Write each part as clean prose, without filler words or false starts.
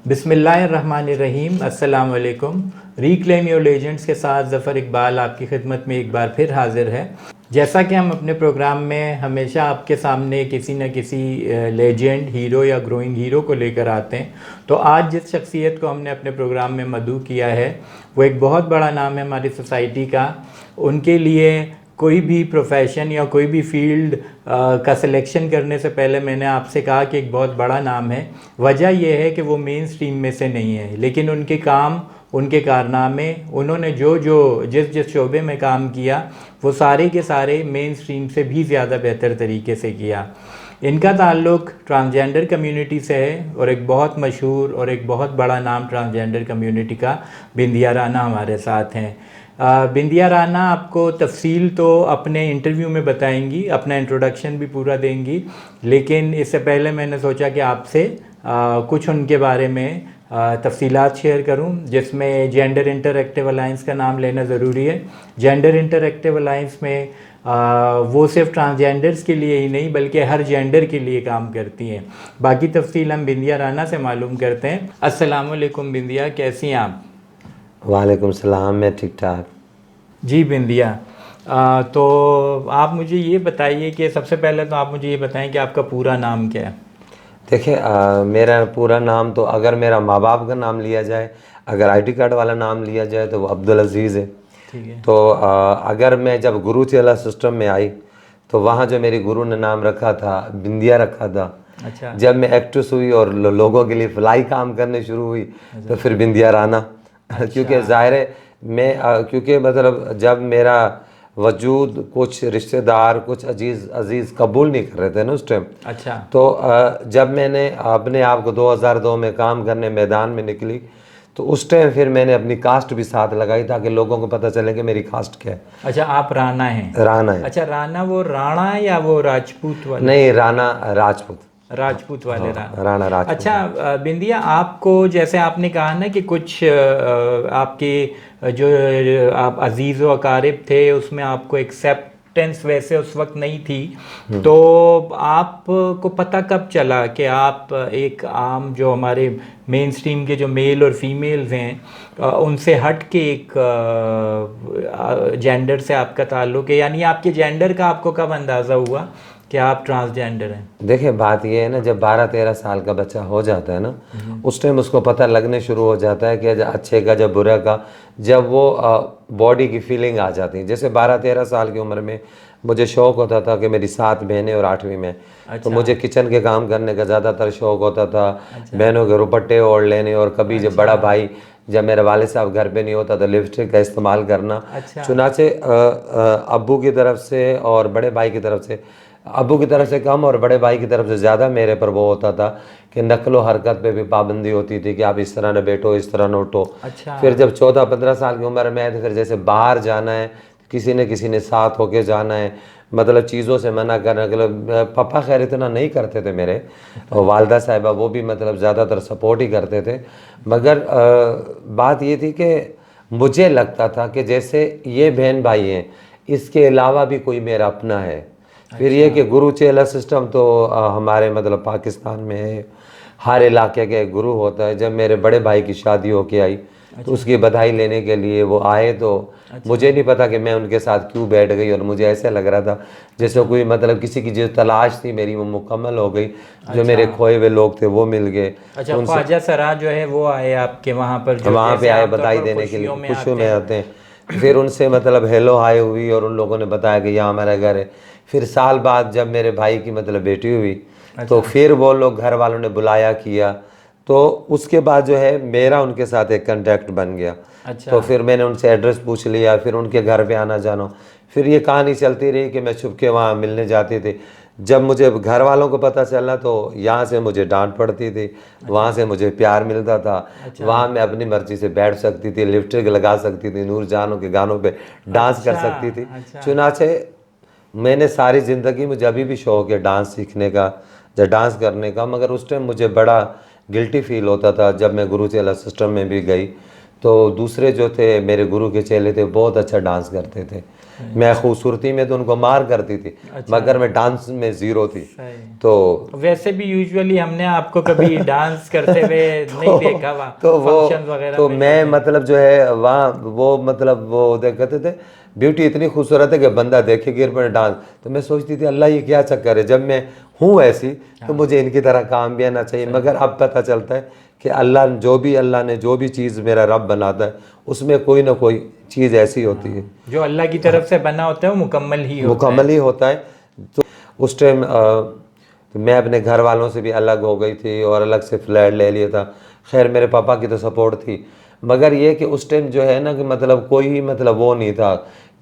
बिस्मिल्लाहिर्रहमानिर्रहीम। अस्सलाम वालेकुम। रिक्लेम योर लेजेंड्स के साथ ज़फ़र इकबाल आपकी खिदमत में एक बार फिर हाज़िर है। जैसा कि हम अपने प्रोग्राम में हमेशा आपके सामने किसी न किसी लेजेंड, हीरो या ग्रोइंग हीरो को लेकर आते हैं, तो आज जिस शख्सियत को हमने अपने प्रोग्राम में मदऊ किया है वो एक बहुत बड़ा नाम है हमारी सोसाइटी का। उनके लिए कोई भी प्रोफेशन या कोई भी फील्ड का सिलेक्शन करने से पहले मैंने आपसे कहा कि एक बहुत बड़ा नाम है। वजह यह है कि वो मेन स्ट्रीम में से नहीं है, लेकिन उनके काम, उनके कारनामे, उन्होंने जिस शोबे में काम किया वो सारे के सारे मेन स्ट्रीम से भी ज़्यादा बेहतर तरीके से किया। इनका ताल्लुक़ ट्रांसजेंडर कम्युनिटी से है और एक बहुत मशहूर और एक बहुत बड़ा नाम ट्रांसजेंडर कम्युनिटी का बिंदिया राना हमारे साथ हैं। बिंदिया राना आपको तफसील तो अपने इंटरव्यू में बताएंगी, अपना इंट्रोडक्शन भी पूरा देंगी, लेकिन इससे पहले मैंने सोचा कि आपसे कुछ उनके बारे में तफसीलात शेयर करूं, जिसमें जेंडर इंटरएक्टिव अलायंस का नाम लेना ज़रूरी है। जेंडर इंटरएक्टिव अलायंस में वो सिर्फ ट्रांसजेंडर्स के लिए ही नहीं बल्कि हर जेंडर के लिए काम करती हैं। बाकी तफसील हम बिंदिया राना से मालूम करते हैं। अस्सलाम वालेकुम बिंदिया, कैसी हैं आप? वालेकुम सलाम, मैं ठीक ठाक। जी बिंदिया, तो आप मुझे ये बताइए कि सबसे पहले तो आप मुझे ये बताएं कि आपका पूरा नाम क्या है? देखिए, मेरा पूरा नाम तो अगर मेरा माँ बाप का नाम लिया जाए, अगर आईडी कार्ड वाला नाम लिया जाए तो वो अब्दुल अजीज़ है। ठीक है। तो अगर मैं जब गुरु चेला सिस्टम में आई तो वहाँ जो मेरी गुरु ने नाम रखा था बिंदिया रखा था। अच्छा। जब मैं एक्ट्रेस हुई और लोगों के लिए फ्लाई काम करने शुरू हुई तो फिर बिंदिया राना। अच्छा। क्योंकि ज़ाहिर है मैं क्योंकि मतलब जब मेरा वजूद कुछ रिश्तेदार, कुछ अजीज़ कबूल नहीं कर रहे थे ना उस टाइम। अच्छा। तो जब मैंने अपने आप को 2002 में काम करने मैदान में निकली तो उस टाइम फिर मैंने अपनी कास्ट भी साथ लगाई ताकि लोगों को पता चले कि मेरी कास्ट क्या है। अच्छा, आप राणा हैं? राणा है। अच्छा, राणा वो राणा या वो राजपूत वाले? नहीं, राणा राजपूत। राजपूत वाले हाँ, राणा। राणा राजपूत। अच्छा बिंदिया, आपको जैसे आपने कहा ना कि कुछ आपके जो आप अजीज़ व अकारिब थे उसमें आपको एक्सेप्टेंस वैसे उस वक्त नहीं थी, तो आपको पता कब चला कि आप एक आम जो हमारे मेन स्ट्रीम के जो मेल और फीमेल्स हैं उनसे हट के एक जेंडर से आपका ताल्लुक़ है? यानी आपके जेंडर का आपको कब अंदाज़ा हुआ कि आप ट्रांसजेंडर हैं? देखिए, बात ये है ना, जब 12-13 साल का बच्चा हो जाता है ना उस टाइम उसको पता लगने शुरू हो जाता है कि अच्छे का, जब बुरा का, जब वो बॉडी की फीलिंग आ जाती है। जैसे 12-13 साल की उम्र में मुझे शौक़ होता था कि मेरी 7 बहनें और 8वीं में। अच्छा। तो मुझे किचन के काम करने का ज़्यादातर शौक़ होता था। अच्छा। बहनों के रुपट्टे ओढ़ लेने, और कभी अच्छा। जब बड़ा भाई, जब मेरे वालिद साहब घर पे नहीं होता तो लिपस्टिक का इस्तेमाल करना। अच्छा। चुनाचे अब्बू की तरफ से और बड़े भाई की तरफ से, अब्बू की तरफ से कम और बड़े भाई की तरफ से ज़्यादा मेरे पर वो होता था कि नकलो हरकत पे भी पाबंदी होती थी कि आप इस तरह न बैठो, इस तरह न उठो। अच्छा। फिर जब 14-15 साल की उम्र में आए तो फिर जैसे बाहर जाना है, किसी ने साथ होके जाना है, मतलब चीज़ों से मना करना। मतलब पापा खैर इतना नहीं करते थे मेरे, और वालदा साहिबा वो भी मतलब ज़्यादातर सपोर्ट ही करते थे। मगर बात ये थी कि मुझे लगता था कि जैसे ये बहन भाई हैं, इसके अलावा भी कोई मेरा अपना है। फिर ये कि गुरु चेला सिस्टम तो हमारे मतलब पाकिस्तान में है, हर इलाके के एक गुरु होता है। जब मेरे बड़े भाई की शादी होके आई तो उसकी बधाई लेने के लिए वो आए, तो मुझे नहीं पता कि मैं उनके साथ क्यों बैठ गई, और मुझे ऐसे लग रहा था जैसे कोई मतलब किसी की जो तलाश थी मेरी वो मुकम्मल हो गई। जो मेरे खोए हुए लोग थे वो मिल गए। अच्छा, ख्वाजा सरा जो है वो आए आपके वहाँ पर? जो वहाँ पे आए बधाई देने के लिए, खुशियों में आते हैं। फिर उनसे मतलब हेलो हाय हुई और उन लोगों ने बताया कि यहाँ हमारा घर है। फिर साल बाद जब मेरे भाई की मतलब बेटी हुई तो फिर वो लोग घर वालों ने बुलाया किया, तो उसके बाद जो है मेरा उनके साथ एक कांटेक्ट बन गया। अच्छा। तो फिर मैंने उनसे एड्रेस पूछ लिया, फिर उनके घर पे आना जाना। फिर ये कहानी चलती रही कि मैं छुप के वहाँ मिलने जाती थी। जब मुझे घर वालों को पता चला तो यहाँ से मुझे डांट पड़ती थी, वहाँ से मुझे प्यार मिलता था। वहाँ मैं अपनी मर्जी से बैठ सकती थी, लिपस्टिक लगा सकती थी, नूर जानों के गानों पे डांस कर सकती थी। चुनाचे मैंने सारी ज़िंदगी, मुझे अभी भी शौक़ है डांस सीखने का या डांस करने का, मगर उस टाइम मुझे बड़ा गिल्टी फील होता था। जब मैं गुरु चेला सिस्टम में भी गई तो दूसरे जो थे मेरे गुरु के चेले थे बहुत अच्छा डांस करते थे। मैं खूबसूरती में तो उनको मार करती थी, मगर मैं डांस में ज़ीरो थी। तो वैसे भी यूजुअली हमने आपको कभी डांस करते हुए नहीं देखा वहाँ तो वो फंक्शंस वगैरह तो में मैं मतलब जो है वहाँ वो मतलब वो कहते थे ब्यूटी इतनी खूबसूरत है कि बंदा देखे गिर पड़े डांस। तो मैं सोचती थी अल्लाह ये क्या चक्कर है, जब मैं हूँ ऐसी तो मुझे इनकी तरह काम भी आना चाहिए। मगर अब पता चलता है कि अल्लाह ने जो भी चीज़ मेरा रब बनाता है उसमें कोई ना कोई चीज़ ऐसी होती है, जो अल्लाह की तरफ से बना होता है वो मुकम्मल ही होता है। मुकम्मल ही होता है। तो उस टाइम तो मैं अपने घर वालों से भी अलग हो गई थी और अलग से फ्लैट ले लिया था। खैर मेरे पापा की तो सपोर्ट थी, मगर ये कि उस टाइम जो है ना कि मतलब कोई मतलब वो नहीं था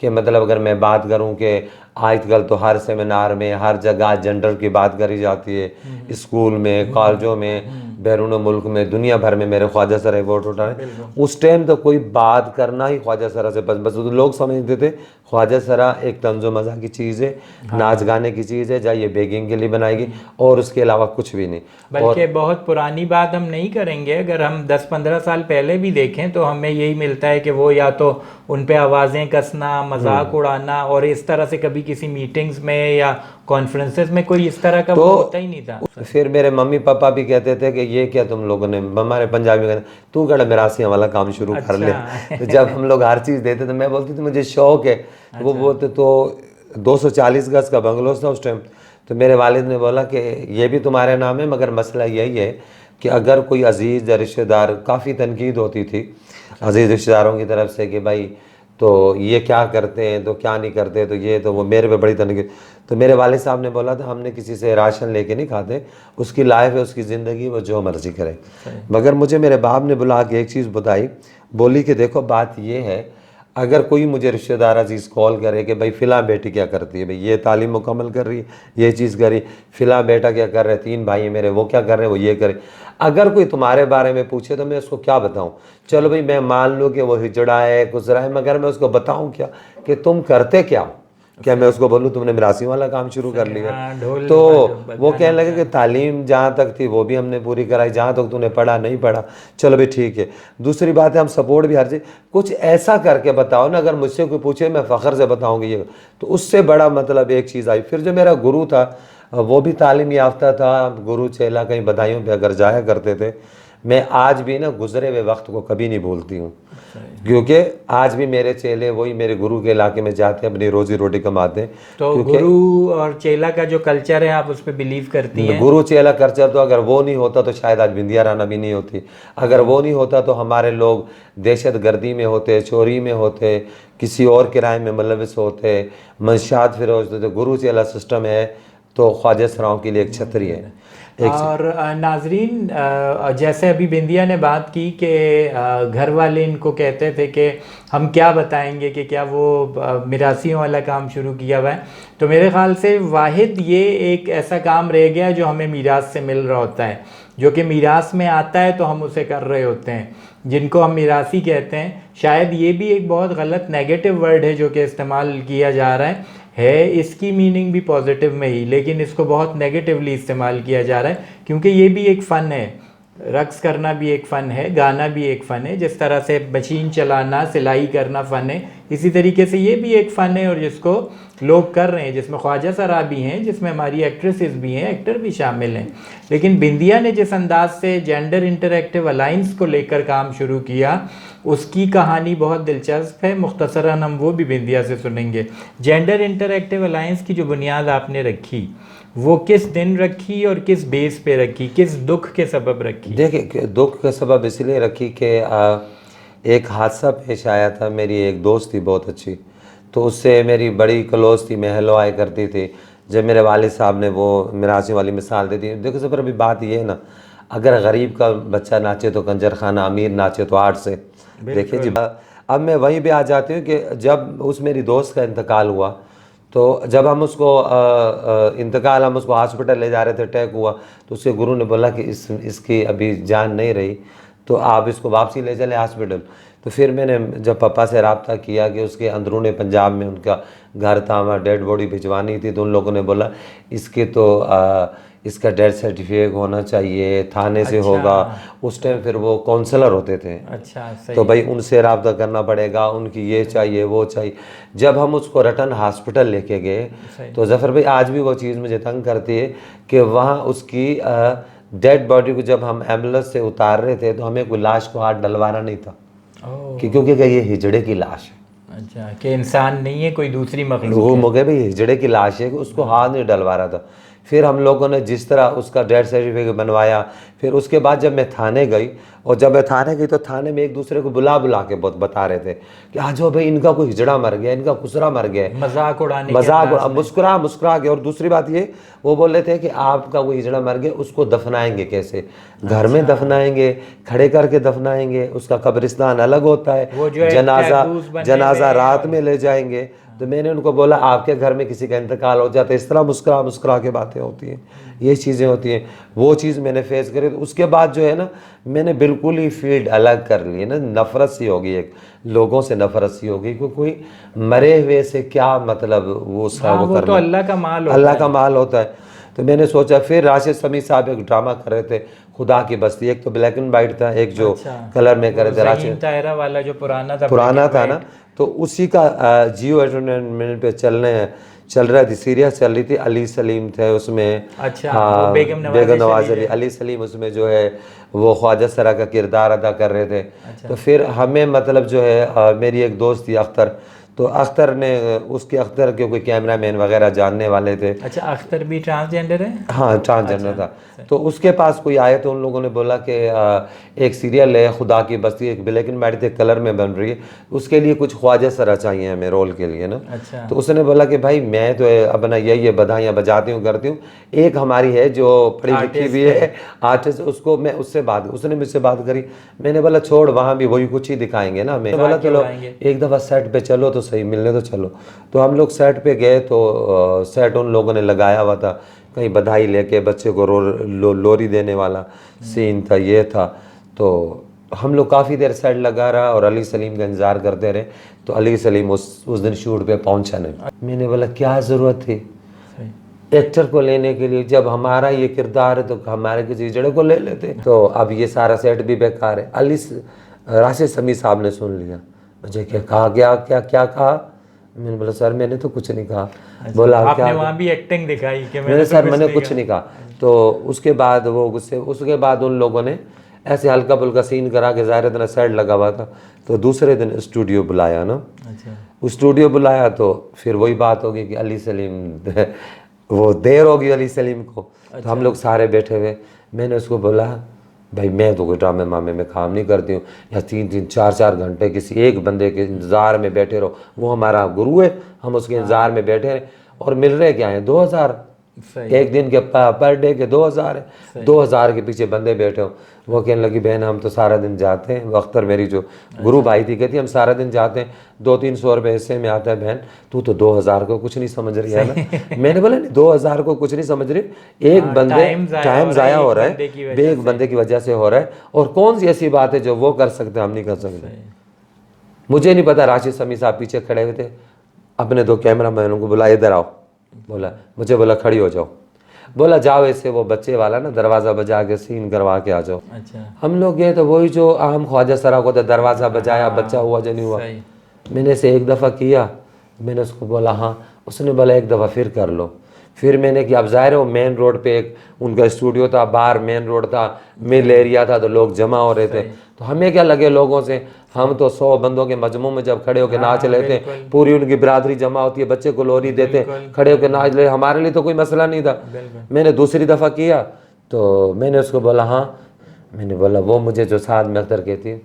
कि मतलब अगर मैं बात करूं कि आजकल तो हर सेमिनार में हर जगह जेंडर की बात करी जाती है, स्कूल में, कॉलेजों में, बैरून मुल्क में, दुनिया भर में मेरे ख्वाजा सर वोट उठा रहे। उस टाइम तो कोई बात करना ही ख्वाजा सरा से बस तो लोग समझते थे ख्वाजा सरा एक तंजो मज़ा की चीज़ है, नाच गाने की चीज़ है, या ये बेगिंग के लिए बनाएगी और उसके अलावा कुछ भी नहीं। बल्कि बहुत पुरानी बात हम नहीं करेंगे, अगर हम 10-15 साल पहले भी देखें तो हमें यही मिलता है कि वो या तो उन पे आवाज़ें कसना, मजाक उड़ाना, और इस तरह से कभी किसी मीटिंग्स में या कॉन्फ्रेंसेस में कोई इस तरह का तो वो होता ही नहीं था। फिर मेरे मम्मी पापा भी कहते थे कि ये क्या तुम लोगों ने, हमारे पंजाबी कहते तू कड़ा मिरासियाँ वाला काम शुरू कर ले। तो जब हम लोग हर चीज़ देते तो मैं बोलती थी मुझे शौक है। वो बोलते तो 240 गज का बंगलोस था उस टाइम। तो मेरे वालिद ने बोला कि ये भी तुम्हारे नाम है, मगर मसला यही है कि अगर कोई अजीज़ या रिश्तेदार, काफ़ी तनकीद होती थी अजीज़ रिश्तेदारों की तरफ से कि भाई तो ये क्या करते हैं तो क्या नहीं करते, तो ये तो वो मेरे पे बड़ी तनकीद। तो मेरे वालिद साहब ने बोला था हमने किसी से राशन लेके नहीं खाते, उसकी लाइफ है, उसकी ज़िंदगी, वो जो मर्ज़ी करे। मगर मुझे मेरे बाप ने बुला के एक चीज़ बताई, बोली कि देखो बात ये है, अगर कोई मुझे रिश्तेदार अजीज़ कॉल करे कि भाई फ़िला बेटी क्या करती है, भाई ये तालीम मुकम्मल कर रही है, ये चीज़ करी, फ़िला बेटा क्या कर रहे हैं, 3 भाई हैं मेरे, वो क्या कर रहे हैं, वो ये करे। अगर कोई तुम्हारे बारे में पूछे तो मैं उसको क्या बताऊं? चलो भाई मैं मान लूँ कि वो हिजड़ा है, गुजरा है, मगर मैं उसको बताऊं क्या कि तुम करते क्या हो? क्या मैं उसको बोलूँ तुमने मिरासी वाला काम शुरू कर लिया? तो वो कहने लगे कि तालीम जहाँ तक थी वो भी हमने पूरी कराई, जहाँ तक तूने पढ़ा नहीं पढ़ा, चलो भाई ठीक है। दूसरी बात है हम सपोर्ट भी हर चीज़, कुछ ऐसा करके बताओ ना, अगर मुझसे कोई पूछे मैं फ़ख्र से बताऊँगी ये। तो उससे बड़ा मतलब एक चीज़ आई। फिर जो मेरा गुरु था वो भी तालीम याफ्ता था, गुरु चेला कहीं बधाइयों पे अगर जाया करते थे। मैं आज भी ना गुजरे हुए वक्त को कभी नहीं भूलती हूँ, क्योंकि आज भी मेरे चेले वही मेरे गुरु के इलाके में जाते हैं, अपनी रोजी रोटी कमाते हैं। तो गुरु और चेला का जो कल्चर है आप उस पर बिलीव करती हैं? गुरु चेला कल्चर तो अगर वो नहीं होता तो शायद आज बिंदिया राना भी नहीं होती। अगर वो नहीं होता तो हमारे लोग दहशत गर्दी में होते, चोरी में होते, किसी और किराए में मुलविस होते, मंशात फिरोज होते। गुरु चेला सिस्टम है तो ख्वाजा सराओं के लिए एक छतरी है। और नाजरीन, जैसे अभी बिंदिया ने बात की कि घर वाले इनको कहते थे कि हम क्या बताएंगे कि क्या वो मिरासियों वाला काम शुरू किया हुआ है, तो मेरे ख़्याल से वाहिद ये एक ऐसा काम रह गया जो हमें मीरास से मिल रहा होता है, जो कि मीरास में आता है तो हम उसे कर रहे होते हैं, जिनको हम मिरासी कहते हैं। शायद ये भी एक बहुत गलत नेगेटिव वर्ड है जो कि इस्तेमाल किया जा रहा है इसकी मीनिंग भी पॉजिटिव में ही, लेकिन इसको बहुत नेगेटिवली इस्तेमाल किया जा रहा है, क्योंकि ये भी एक फ़न है, रक्स करना भी एक फ़न है, गाना भी एक फ़न है। जिस तरह से मशीन चलाना, सिलाई करना फ़न है, इसी तरीके से ये भी एक फ़न है और जिसको लोग कर रहे हैं, जिसमें ख्वाजा सरा भी हैं, जिसमें हमारी एक्ट्रेसेस भी हैं, एक्टर भी शामिल हैं। लेकिन बिंदिया ने जिस अंदाज से जेंडर इंटरैक्टिव अलाइंस को लेकर काम शुरू किया, उसकी कहानी बहुत दिलचस्प है। मुख्तसरन हम वो भी बिंदिया से सुनेंगे। जेंडर इंटरैक्टिव अलाइंस की जो बुनियाद आपने रखी वो किस दिन रखी और किस बेस पे रखी, किस दुख के सबब रखी? देखिए दुख का सबब इसलिए रखी कि एक हादसा पेश आया था। मेरी एक दोस्त थी बहुत अच्छी, तो उससे मेरी बड़ी क्लोज थी, मैं हेलो आए करती थी। जब मेरे वालिद साहब ने वो मिरासी वाली मिसाल दी थी, देखो सर अभी बात ये है ना, अगर गरीब का बच्चा नाचे तो कंजर खाना, अमीर नाचे तो आर्ट से। देखिए जी, अब मैं वहीं पे आ जाती हूँ कि जब उस मेरी दोस्त का इंतकाल हुआ, तो जब हम उसको इंतकाल हम उसको हॉस्पिटल ले जा रहे थे, अटैक हुआ, तो उसके गुरु ने बोला कि इसकी अभी जान नहीं रही, तो आप इसको वापसी ले चले हॉस्पिटल। तो फिर मैंने जब पापा से रब्ता किया कि उसके अंदरूनी पंजाब में उनका घर था, वहाँ डेड बॉडी भिजवानी थी, तो उन लोगों ने बोला इसके तो इसका डेथ सर्टिफिकेट होना चाहिए, थाने से होगा। उस टाइम फिर वो काउंसलर होते थे, अच्छा सही। तो भाई उनसे रब्ता करना पड़ेगा, उनकी ये चाहिए वो चाहिए। जब हम उसको रटन हॉस्पिटल लेके गए तो जफ़र भाई आज भी वो चीज़ मुझे तंग करती है कि वहाँ उसकी डेड बॉडी को जब हम एम्बुलेंस से उतार रहे थे तो हमें कोई लाश को हाथ डलवाना नहीं था, क्योंकि ये हिजड़े की लाश है। अच्छा, कि इंसान नहीं है, कोई दूसरी मखलूक वो है। मौके पे हिजड़े की लाश है कि उसको हाथ नहीं डलवा रहा था। फिर हम लोगों ने जिस तरह उसका डेथ सर्टिफिकेट बनवाया, फिर उसके बाद जब मैं थाने गई, और जब मैं थाने गई तो थाने में एक दूसरे को बुला बुला के बहुत बता रहे थे कि आ जाओ भाई, इनका कोई हिजड़ा मर गया, इनका खुसरा मर गया, मजाक उड़ाने मजाक मुस्कुरा के। और दूसरी बात ये, वो बोल रहे थे कि आपका कोई हिजड़ा मर गया, उसको दफनाएंगे कैसे? घर में दफनाएंगे, खड़े करके दफनाएंगे, उसका कब्रिस्तान अलग होता है, जनाजा रात में ले जाएंगे। तो मैंने उनको बोला आपके घर में किसी का इंतकाल हो जाता है, इस तरह मुस्कुरा मुस्कुरा के बातें होती हैं, ये चीज़ें होती हैं। वो चीज़ मैंने फेस करी। तो उसके बाद जो है ना, मैंने बिल्कुल ही फील्ड अलग कर ली ना, नफ़रत सी हो गई, एक लोगों से नफ़रत सी हो गई कि कोई मरे हुए से क्या मतलब वो वो तो अल्लाह का माल होता है। अल्लाह का माल होता है। तो मैंने सोचा, फिर राशिद समी साहब एक ड्रामा कर रहे थे खुदा की बस्ती, एक तो ब्लैक एंड वाइट था, एक जो कलर में कर रहे थे, राशिद तायरा वाला जो पुराना था ना, तो उसी का जियो एंटरटेनमेंट पे चल रहा थी, सीरीज चल रही थी। अली सलीम थे उसमें, अच्छा, हाँ, बेगम नवाज अली सलीम उसमें जो है वो ख्वाजा सरा का किरदार अदा कर रहे थे। तो फिर हमें मतलब जो है मेरी एक दोस्त थी अख्तर, तो अख्तर ने अख्तर के कोई कैमरामैन वगैरह जानने वाले थे। अच्छा, अख्तर भी ट्रांसजेंडर है? हाँ, ट्रांसजेंडर था। तो उसके पास कोई आए तो उन लोगों ने बोला कि एक सीरियल है खुदा की बस्ती, एक ब्लैक एंड वाइट कलर में बन रही है, उसके लिए कुछ ख्वाजा सरा चाहिए हमें रोल के लिए ना। अच्छा। तो उसने बोला कि भाई मैं तो अपना यही बधाइयाँ बजाती हूँ करती हूँ, एक हमारी है जो पढ़ी लिखी भी है आर्टिस्ट, उसको मैं उसने मुझसे बात करी। मैंने बोला छोड़, वहाँ भी वही कुछ ही दिखाएंगे ना। मैंने बोला चलो एक दफ़ा सेट पे चलो तो सही, मिलने तो चलो। तो हम लोग सेट पे गए तो सेट उन लोगों ने लगाया हुआ था, कहीं बधाई लेके बच्चे को लोरी देने वाला सीन था, ये था। तो हम लोग काफ़ी देर सेट लगा रहा और अली सलीम का इंतज़ार करते रहे। तो अली सलीम उस दिन शूट पे पहुंचा नहीं। मैंने बोला क्या ज़रूरत थी एक्टर को लेने के लिए, जब हमारा ये किरदार है तो हमारे किसी जड़े को ले लेते। तो अब ये सारा सेट भी बेकार है। राशिद समी साहब ने सुन लिया, मुझे क्या कहा, क्या कहा? मैंने बोला सर मैंने तो कुछ नहीं कहा। बोला आपने क्या? वहाँ भी एक्टिंग दिखाई कि मैंने सर मैंने कुछ नहीं कहा। तो उसके बाद वो गुस्से, उसके बाद उन लोगों ने ऐसे हल्का फुल्का सीन करा के ज़ाहिर इतना सेट लगा हुआ था। तो दूसरे दिन स्टूडियो बुलाया ना। अच्छा। स्टूडियो बुलाया तो फिर वही बात होगी कि अली सलीम वो देर होगी अली सलीम को। अच्छा। तो हम लोग सारे बैठे हुए, मैंने उसको बोला भाई मैं तो कोई ड्रामे मामे में काम नहीं करती हूँ, या 3-3 4-4 घंटे किसी एक बंदे के इंतज़ार में बैठे रहो, वो हमारा गुरु है, हम उसके इंतज़ार में बैठे रहे और मिल रहे क्या है 2000 एक दिन के पर डे के 2000 है, 2000 के पीछे बंदे बैठे हो। वो कहने लगी बहन हम तो सारा दिन जाते हैं, वो अख्तर मेरी जो गुरु भाई थी कहती हम सारा दिन जाते हैं, 200-300 रुपये हिस्से में आता है, बहन तू तो 2000 को कुछ नहीं समझ रही है ना। मैंने बोला नहीं 2000 को कुछ नहीं समझ रही, एक बंदे टाइम ज़ाया हो रहा है, एक बंदे की वजह से हो रहा है, और कौन सी ऐसी बात है जो वो कर सकते हम नहीं कर सकते। मुझे नहीं पता, राशिद समी साहब पीछे खड़े हुए थे, अपने 2 कैमरा मैनों को बुला इधर आओ, बोला मुझे बोला खड़ी हो जाओ, बोला जाओ ऐसे वो बच्चे वाला ना दरवाज़ा बजा के सीन करवा के आ जाओ। अच्छा। हम लोग गए तो वही जो आम ख्वाजा सरा को दरवाज़ा बजाया, बच्चा हुआ जो नहीं हुआ। मैंने से एक दफ़ा किया, मैंने उसको बोला हाँ, उसने बोला एक दफ़ा फिर कर लो। फिर मैंने किया, अब ज़ाहिर है वो मेन रोड पे एक उनका स्टूडियो था, बाहर मेन रोड था, मिल एरिया था, तो लोग जमा हो रहे थे। तो हमें क्या लगे लोगों से, हम तो 100 बंदों के मजमू में जब खड़े होकर नाच लेते, पूरी उनकी बिरादरी जमा होती है, बच्चे को लोरी देते, खड़े होकर नाच ले, हमारे लिए तो कोई मसला नहीं था। मैंने दूसरी दफ़ा किया तो मैंने उसको बोला हाँ, मैंने बोला वो मुझे जो साथ में अख्तर कहती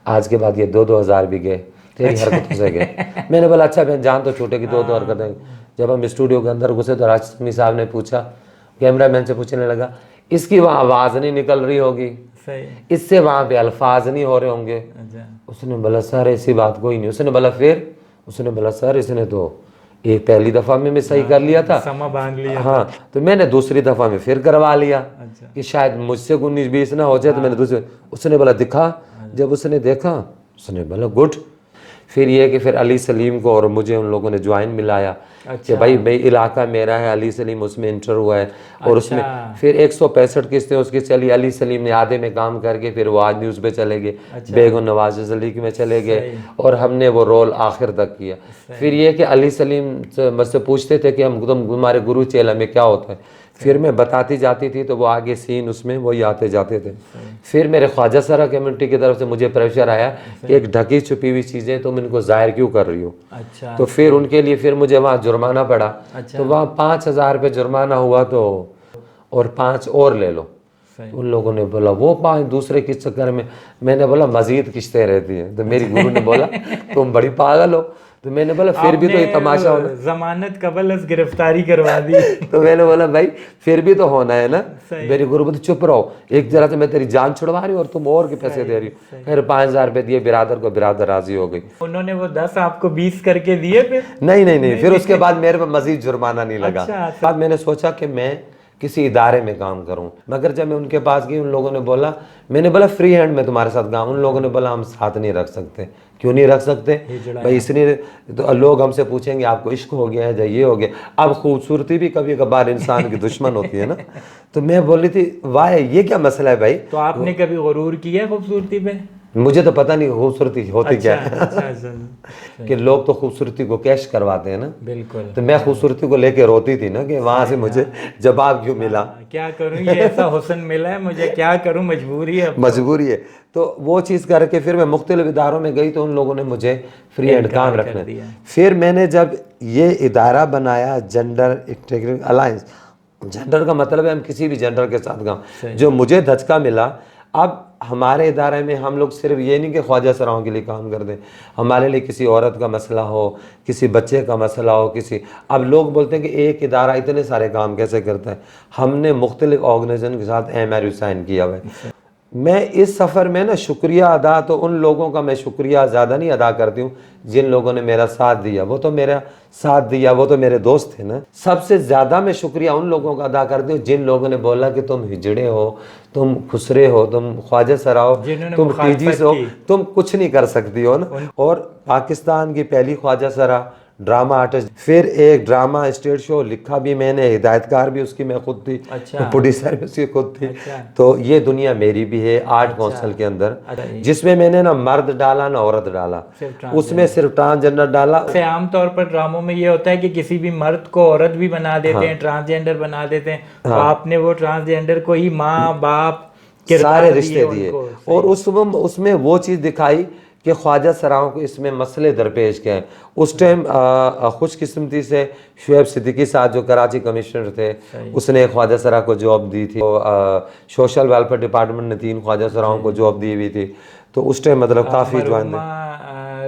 आज के बाद ये 2-2 हज़ार भी गए तेरी हरकतों से गए। मैंने बोला अच्छा बहन जान तो छूटेगी, 2-2 हरकतें। जब हम स्टूडियो के अंदर घुसे तो राशिद समी साहब ने पूछा, कैमरामैन से पूछने लगा इसकी वहाँ आवाज़ नहीं निकल रही होगी, इससे वहाँ पे अल्फाज नहीं हो रहे होंगे। उसने बोला सर ऐसी बात कोई नहीं। उसने बोला फिर? उसने बोला सर इसने तो एक पहली दफ़ा में सही कर लिया था, समा बांध लिया। हाँ, तो मैंने दूसरी दफ़ा में फिर करवा लिया कि शायद मुझसे 19-20 ना हो जाए, तो मैंने दूसरे। उसने बोला दिखा। जब उसने देखा उसने बोला गुड। फिर ये कि फिर अली सलीम को और मुझे उन लोगों ने ज्वाइन मिलाया कि भाई भाई इलाका मेरा है, अली सलीम उसमें इंटर हुआ है और उसमें फिर 165 किस्तें उसकी चली। अली सलीम ने आधे में काम करके फिर वो आज न्यूज़ पे चले गए, बेगम नवाज लीग में चले गए और हमने वो रोल आखिर तक किया। फिर ये कि अली सलीम मुझसे पूछते थे कि हम तुम्हारे गुरु चेला में क्या होता है, फिर मैं बताती जाती थी तो वो आगे सीन उसमें वही आते जाते थे। फिर मेरे ख्वाजा सरा कम्युनिटी की तरफ से मुझे प्रेशर आया कि एक ढकी छुपी हुई चीज़ें तुम इनको जाहिर क्यों कर रही हो। अच्छा। तो फिर उनके लिए फिर मुझे वहाँ जुर्माना पड़ा। तो वहाँ 5,000 रुपये जुर्माना हुआ तो और 5 और ले लो। उन लोगों ने बोला वो 5 दूसरे के चक्कर में। मैंने बोला मजीद किस्तें रहती हैं। तो मेरी गुरु ने बोला तुम बड़ी पागल हो। तो मैंने बोला फिर भी तो ये तमाशा होना, जमानत कबल गिरफ्तारी करवा दी। तो मैंने बोला भाई फिर भी तो होना है ना। मेरी गुरु बोलते चुप रहो, एक जरा से मैं तेरी जान छुड़वा रही हूँ और तुम और के पैसे दे रही हो। फिर 5,000 रुपये दिए बिरादर को, बिरादर राजी हो गई। उन्होंने वो 10 आपको 20 करके दिए फिर? नहीं, फिर उसके बाद मेरे पे मजीद जुर्माना नहीं लगा। अच्छा। बाद मैंने सोचा कि मैं किसी इदारे में काम करूं, मगर जब मैं उनके पास गई उन लोगों ने बोला, मैंने बोला फ्री हैंड में तुम्हारे साथ काम। उन लोगों ने बोला हम साथ नहीं रख सकते। क्यों नहीं रख सकते भाई? इसलिए तो लोग हमसे पूछेंगे आपको इश्क हो गया है या ये हो गया। अब खूबसूरती भी कभी कभार इंसान की दुश्मन होती है ना। तो मैं बोली थी वाह ये क्या मसला है भाई। तो आपने कभी गुरूर किया खूबसूरती पे? मुझे तो पता नहीं खूबसूरती होती क्या है। अच्छा। कि लोग तो खूबसूरती को कैश करवाते हैं ना। बिल्कुल। तो मैं खूबसूरती को लेके रोती थी ना कि वहां से मुझे जवाब क्यों मिला। क्या करूं, ये ऐसा हुस्न मिला है मुझे, क्या करूं, मजबूरी है। मजबूरी है। तो वो चीज़ करके फिर मैं मुख्तलिफ इदारों में गई तो उन लोगों ने मुझे फ्री हैंड काम रखना। फिर मैंने जब ये इदारा बनाया जेंडर इंटीग्रेशन अलायंस, जेंडर का मतलब है हम किसी भी जेंडर के साथ काम, जो मुझे धचका मिला। अब हमारे इदारे में हम लोग सिर्फ ये नहीं कि ख्वाजा सराओं के लिए काम कर दें, हमारे लिए किसी औरत का मसला हो, किसी बच्चे का मसला हो, किसी, अब लोग बोलते हैं कि एक इदारा इतने सारे काम कैसे करता है। हमने मुख्तलिफ ऑर्गेनाइजेशन के साथ MOU साइन किया हुआ है। मैं इस सफ़र में ना शुक्रिया अदा, तो उन लोगों का मैं शुक्रिया ज़्यादा नहीं अदा करती हूँ जिन लोगों ने मेरा साथ दिया। वो तो मेरा साथ दिया, वो तो मेरे दोस्त थे ना। सबसे ज़्यादा मैं शुक्रिया उन लोगों का अदा करती हूँ जिन लोगों ने बोला कि तुम हिजड़े हो, तुम खुसरे हो, तुम ख्वाजा सरा हो, तुम टीजीस हो, तुम कुछ नहीं कर सकती हो ना। और पाकिस्तान की पहली ख्वाजा सरा ड्रामा आर्टिस्ट, फिर एक ड्रामा स्टेज शो लिखा भी मैंने, हिदायतकार भी उसकी मैं खुद थी। अच्छा। प्रोड्यूसर भी उसकी खुद थी। अच्छा। तो ये दुनिया मेरी भी है आर्ट काउंसिल के अंदर। अच्छा। जिसमें मैंने ना मर्द डाला ना औरत डाला, उसमें सिर्फ ट्रांसजेंडर डाला। आमतौर पर ड्रामों में ये होता है कि किसी भी मर्द को औरत भी बना देते हैं, ट्रांसजेंडर बना देते हैं। तो आपने वो ट्रांसजेंडर को ही माँ बाप सारे रिश्ते दिए और उसमें वो चीज़ दिखाई कि ख्वाजा सराओं को इसमें मसले दरपेश क्या हैं। उस टाइम खुशकिस्मती से शुएब सिद्दीकी साहब जो कराची कमिश्नर थे, उसने ख्वाजा सरा को जॉब दी थी। सोशल वेलफेयर डिपार्टमेंट ने 3 ख्वाजा सराओं को जॉब दी हुई थी। तो उस टाइम मतलब काफ़ी जवान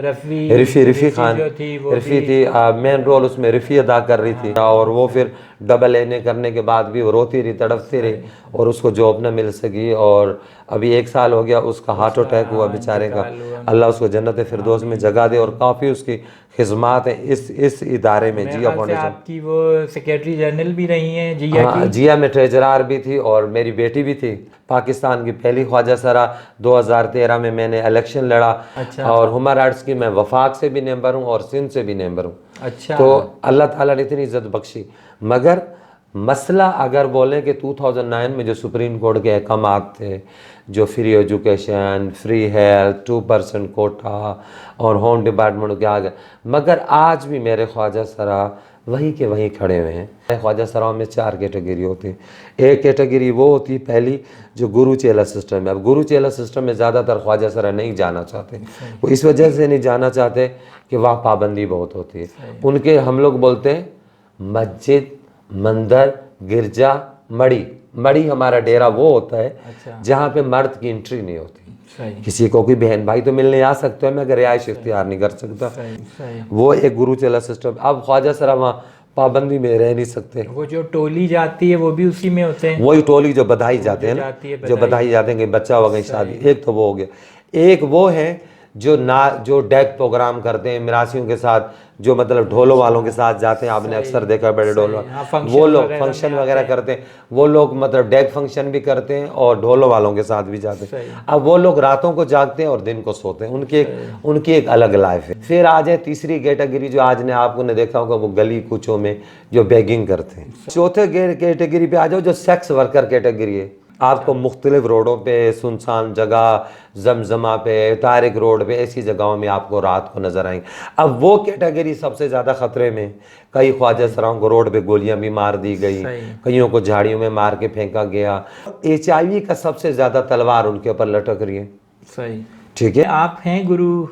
रिफ़ी खान रिफ़ी थी, मेन रोल उसमें रिफ़ी अदा कर रही थी। और वो फिर डबल एने करने के बाद भी वो रोती रही, तड़पती रही और उसको जॉब न मिल सकी। और अभी 1 साल हो गया उसका हार्ट अटैक हुआ बेचारे का। अल्लाह उसको जन्नत फिरदौस में जगह दे। और काफ़ी उसकी खिदमत है इस इदारे में। जिया फाउंडेशन आपकी वो सेक्रेटरी जनरल भी रही हैं जिया की? जिया में ट्रेजरार भी थी और मेरी बेटी भी थी। पाकिस्तान की पहली ख्वाजा सरा 2013 में मैंने इलेक्शन लड़ा। अच्छा। और ह्यूमन राइट्स की मैं वफाक से भी मेंबर हूँ और सिंध से भी मेंबर हूँ। अच्छा। तो अल्लाह ताला ने इतनी इज्जत बख्शी। मगर मसला अगर बोलें कि 2009 में जो सुप्रीम कोर्ट के अहकामात थे, जो free education, free health, 2% quota और होम डिपार्टमेंट के आगे, मगर आज भी मेरे ख्वाजा सरा वहीं के वहीं खड़े हुए हैं। ख्वाजा सराओं में 4 कैटेगरी होती है। एक कैटेगरी वो होती है पहली जो गुरु चेला सिस्टम है। अब गुरु चेला सिस्टम में ज़्यादातर ख्वाजा सरा नहीं जाना चाहते। वो इस वजह से नहीं जाना चाहते कि वहाँ पाबंदी बहुत होती है। उनके हम लोग बोलते हैं मस्जिद, मंदिर, गिरजा, मड़ी हमारा डेरा वो होता है। अच्छा। जहाँ पे मर्द की एंट्री नहीं होती। किसी को कोई बहन भाई तो मिलने आ सकते हैं मगर रिहाइश इख्तियार नहीं कर सकता। वो एक गुरु चेला सिस्टम। अब ख्वाजा सरा वहाँ पाबंदी में रह नहीं सकते। वो जो टोली जाती है वो भी उसी में होते हैं। वही टोली जो बधाई जाते हैं ना, जो बधाई जाते हैं कि बच्चा हो गई शादी। एक तो वो हो गया। एक वो है जो डेक प्रोग्राम करते हैं मिरासियों के साथ, जो मतलब ढोलों वालों के साथ जाते हैं, आपने अक्सर देखा बड़े ढोल, वो लोग फंक्शन वगैरह करते हैं, वो लोग मतलब डेक फंक्शन भी करते हैं और ढोलों वालों के साथ भी जाते हैं। अब वो लोग रातों को जागते हैं और दिन को सोते हैं, उनकी एक अलग लाइफ है। फिर आ जाए तीसरी कैटेगरी जो आज ने आपको ने देखा होगा, वो गली कूचों में जो बेगिंग करते हैं। चौथे कैटेगरी पे आ जाओ जो सेक्स वर्कर कैटेगरी है। आपको मुख्तलिफ रोडों पे, सुनसान जगह, जमजमा पे, तारिक रोड पे, ऐसी जगहों में आपको रात को नजर आएंगे। अब वो कैटेगरी सबसे ज़्यादा ख़तरे में। कई ख्वाजा सराओं को रोड पे गोलियां भी मार दी गई, कईयों को झाड़ियों में मार के फेंका गया। HIV का सबसे ज़्यादा तलवार उनके ऊपर लटक रही है। सही, ठीक है। आप हैं गुरु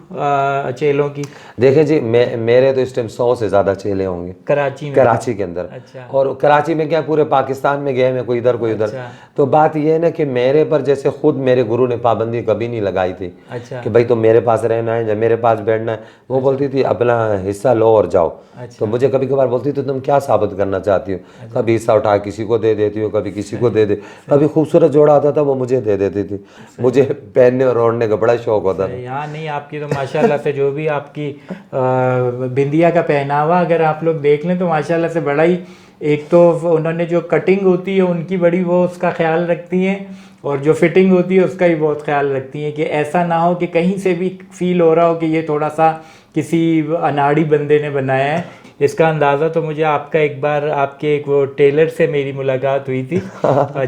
चेलों की? देखें जी, मेरे तो इस टाइम 100 से ज़्यादा चेले होंगे कराची के अंदर। अच्छा। और कराची में क्या, पूरे पाकिस्तान में गए मैं, कोई इधर कोई उधर। अच्छा। तो बात यह है ना कि मेरे पर जैसे खुद मेरे गुरु ने पाबंदी कभी नहीं लगाई थी। अच्छा। कि भाई तुम मेरे पास रहना है या मेरे पास बैठना है। वो बोलती थी अपना हिस्सा लो और जाओ। अच्छा। तो मुझे कभी कभार बोलती थी तुम क्या साबित करना चाहती हो। कभी हिस्सा उठा किसी को दे देती हो, कभी किसी को दे दे, कभी खूबसूरत जोड़ा आता था वो मुझे दे देती थी। मुझे पहनने और ओढ़ने का बड़ा शौक होता था। यहाँ नहीं, आपकी तो माशाल्लाह से जो भी आपकी बिंदिया का पहनावा अगर आप लोग देख लें तो माशाल्लाह से बड़ा ही, एक तो उन्होंने जो कटिंग होती है उनकी बड़ी वो उसका ख्याल रखती हैं, और जो फिटिंग होती है उसका भी बहुत ख्याल रखती हैं कि ऐसा ना हो कि कहीं से भी फील हो रहा हो कि ये थोड़ा सा किसी अनाड़ी बंदे ने बनाया है। इसका अंदाज़ा तो मुझे आपका एक बार आपके एक वो टेलर से मेरी मुलाकात हुई थी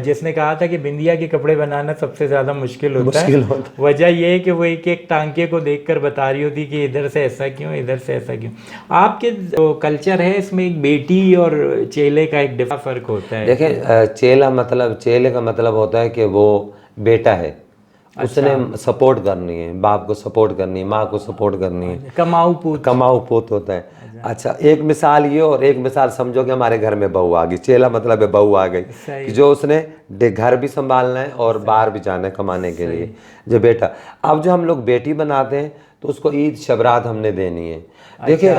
जिसने कहा था कि बिंदिया के कपड़े बनाना सबसे ज़्यादा मुश्किल होता है। वजह यह है कि वो एक एक टांके को देखकर बता रही होती कि इधर से ऐसा क्यों, इधर से ऐसा क्यों। आपके जो कल्चर है इसमें एक बेटी और चेले का एक डिफरेंट फ़र्क होता है। देखें, चेले का मतलब होता है कि वो बेटा है। उसने सपोर्ट करनी है, बाप को सपोर्ट करनी है, माँ को सपोर्ट करनी है। कमाऊ पूत होता है। अच्छा, एक मिसाल ये, और एक मिसाल समझो कि हमारे घर में बहू आ गई। चेला मतलब है बहू आ गई कि जो उसने घर भी संभालना है और बाहर भी जाना है कमाने के लिए, जो बेटा। अब जो हम लोग बेटी बनाते हैं तो उसको ईद शबरात हमने देनी है। देखिए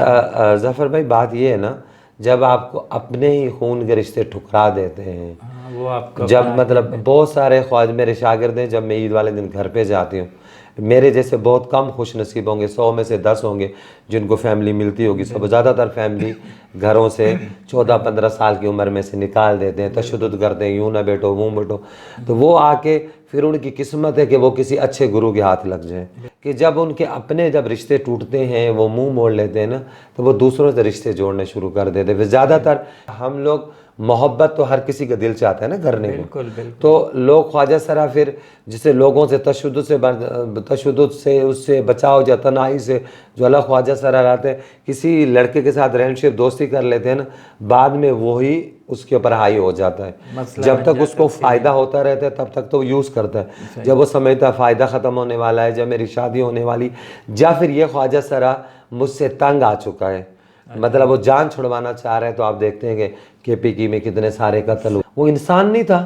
जफ़र भाई, बात ये है ना, जब आपको अपने ही खून के रिश्ते ठुकरा देते हैं, वो आपका जब मतलब बहुत सारे ख्वाज मेरे शागिर्द हैं, जब मैं ईद वाले दिन घर पे जाती हूँ, मेरे जैसे बहुत कम खुश नसीब होंगे, 100 में से 10 होंगे जिनको फैमिली मिलती होगी। सब ज़्यादातर फैमिली घरों से 14-15 साल की उम्र में से निकाल देते हैं, तशद्दुद करते हैं, यूँ ना बैठो वो बैठो। तो वो आके फिर उनकी किस्मत है कि वो किसी अच्छे गुरु के हाथ लग जाए। कि जब उनके अपने जब रिश्ते टूटते हैं, वो मुंह मोड़ लेते हैं ना, तो वो दूसरों से रिश्ते जोड़ने शुरू कर देते हैं। ज़्यादातर हम लोग, मोहब्बत तो हर किसी का दिल चाहता है ना करने को। तो लोग ख्वाजा सरा फिर जिसे लोगों से तशद्दुद से उससे बचाव या तनाई से जो अल्लाह ख्वाजा सरा लाते हैं, किसी लड़के के साथ फ्रेंडशिप दोस्ती कर लेते हैं ना, बाद में वही उसके ऊपर हाई हो जाता है। जब तक उसको फ़ायदा होता रहता है तब तक तो यूज़ करता है। जब वो समझता है फ़ायदा ख़त्म होने वाला है, जब मेरी शादी होने वाली, या फिर ये ख्वाजा सरा मुझसे तंग आ चुका है, मतलब वो जान छुड़वाना चाह रहे हैं, तो आप देखते हैं कि KPK में कितने सारे कत्ल हुए। वो इंसान नहीं था,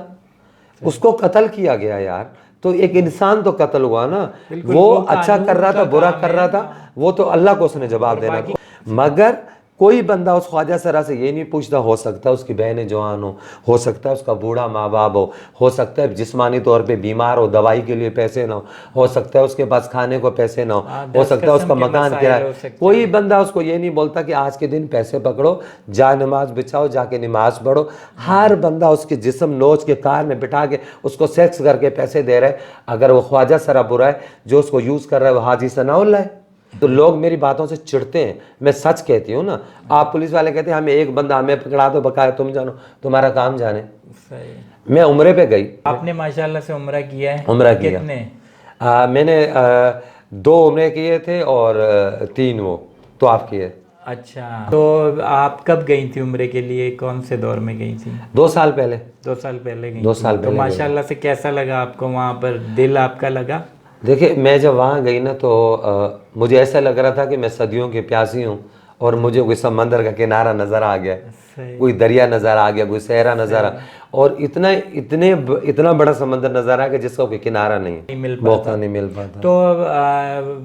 उसको कत्ल किया गया यार। तो एक इंसान तो कत्ल हुआ ना। वो अच्छा कर रहा था, बुरा कर रहा था, वो तो अल्लाह को उसने जवाब देना। मगर कोई बंदा उस ख्वाजा सरा से ये नहीं पूछता, हो सकता है उसकी बहनें जवान हो सकता है उसका बूढ़ा माँ बाप हो सकता है जिस्मानी तौर पे बीमार हो, दवाई के लिए पैसे ना हो सकता है उसके पास खाने को पैसे ना हो सकता है उसका मकान किराया। कोई बंदा उसको ये नहीं बोलता कि आज के दिन पैसे पकड़ो, जा नमाज बिछाओ, जाके नमाज पढ़ो। हर बंदा उसके जिस्म नोच के कार में बिठा के उसको सेक्स करके पैसे दे रहा है। अगर वो ख्वाजा सरा बुरा है, जो उसको यूज़ कर रहा है वो हाजी सनाउल्लाह है। तो लोग मेरी बातों से चिढ़ते हैं, मैं सच कहती हूँ ना। आप पुलिस वाले कहते हैं हमें एक बंदा हमें पकड़ा दो, बकाया तुम जानो, तुम्हारा काम जाने। सही। मैं उम्रे पे गई। आपने माशाल्लाह से उम्रा किया है? उम्रा किया। कितने? मैंने 2 उम्रे किए थे और 3 वो तो आप किए। अच्छा, तो आप कब गई थी उम्रे के लिए, कौन से दौर में गई थी? 2 साल पहले। 2 साल पहले गई? 2 साल पहले। तो माशाल्लाह से कैसा लगा आपको वहाँ पर, दिल आपका लगा? देखिए, मैं जब वहाँ गई ना तो मुझे ऐसा लग रहा था कि मैं सदियों की प्यासी हूँ और मुझे कोई समंदर का किनारा नज़र आ गया, कोई दरिया नज़र आ गया, कोई सहरा नज़र आ, और इतना बड़ा समंदर नजर आया कि जिसका कोई किनारा नहीं मिल मौका नहीं मिल पाता। तो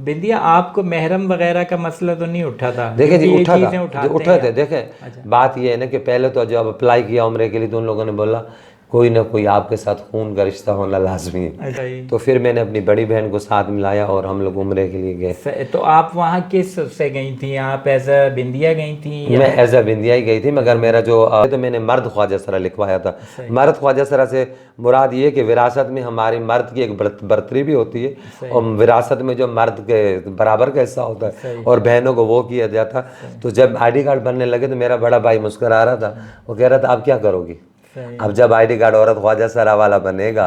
बिंदिया आपको महरम वगैरह का मसला तो नहीं उठा था? देखे जी, क्योंकि ये उठा चीज़ें था, उठाते जो उठा हैं थे। देखे बात ये है ना कि पहले तो जब अप्लाई किया उम्रे के लिए तो उन लोगों ने बोला कोई ना कोई आपके साथ खून का रिश्ता होना लाजमी है। अच्छा जी। तो फिर मैंने अपनी बड़ी बहन को साथ मिलाया और हम लोग उम्रे के लिए गए। तो आप वहाँ किस से गई थी? आप एज अ बिंदिया गई थी? मैं एज अ बिंदिया ही गई थी, मगर मेरा जो तो मैंने मर्द ख्वाजा सरा लिखवाया था। मर्द ख्वाजा सरा से मुराद ये कि विरासत में हमारी मर्द की एक बर्तरी भी होती है और विरासत में जो मर्द के बराबर का हिस्सा होता है और बहनों को वो किया जाता। तो जब ID कार्ड बनने लगे तो मेरा बड़ा भाई मुस्कुरा रहा था, वो कह रहा था आप क्या करोगी? अब जब ID कार्ड औरत ख्वाजा सरा वाला बनेगा,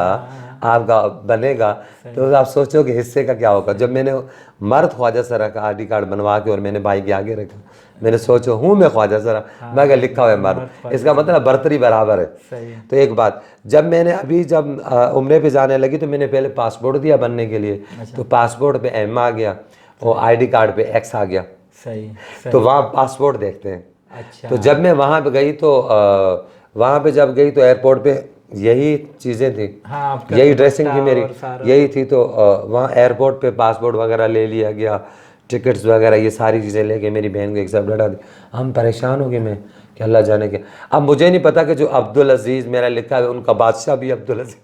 आपका बनेगा, तो आप सोचो कि हिस्से का क्या होगा। जब मैंने मर्द ख्वाजा सरा का ID कार्ड बनवा के और मैंने भाई के आगे रखा, मैंने सोचो हूँ मैं ख्वाजा सरा, मैं क्या लिखा हुआ है मर्द, इसका मतलब बर्तरी बराबर है। तो एक बात, जब मैंने जब उम्रे पे जाने लगी तो मैंने पहले पासपोर्ट दिया बनने के लिए। तो पासपोर्ट पे M आ गया और ID कार्ड पे X आ गया। तो वहाँ पासपोर्ट देखते हैं। अच्छा। तो जब मैं वहाँ पे गई तो वहाँ पे जब गई तो एयरपोर्ट पे यही चीज़ें थी। हाँ, यही ड्रेसिंग थी मेरी, यही थी। तो वहाँ एयरपोर्ट पे पासपोर्ट वगैरह ले लिया गया, टिकट्स वगैरह ये सारी चीज़ें लेके मेरी बहन को एक साथ बैठा दी। हम परेशान हो गए मैं कि अल्लाह जाने के। अब मुझे नहीं पता कि जो अब्दुल अजीज़ मेरा लिखा है उनका बादशाह भी अब्दुल अजीज़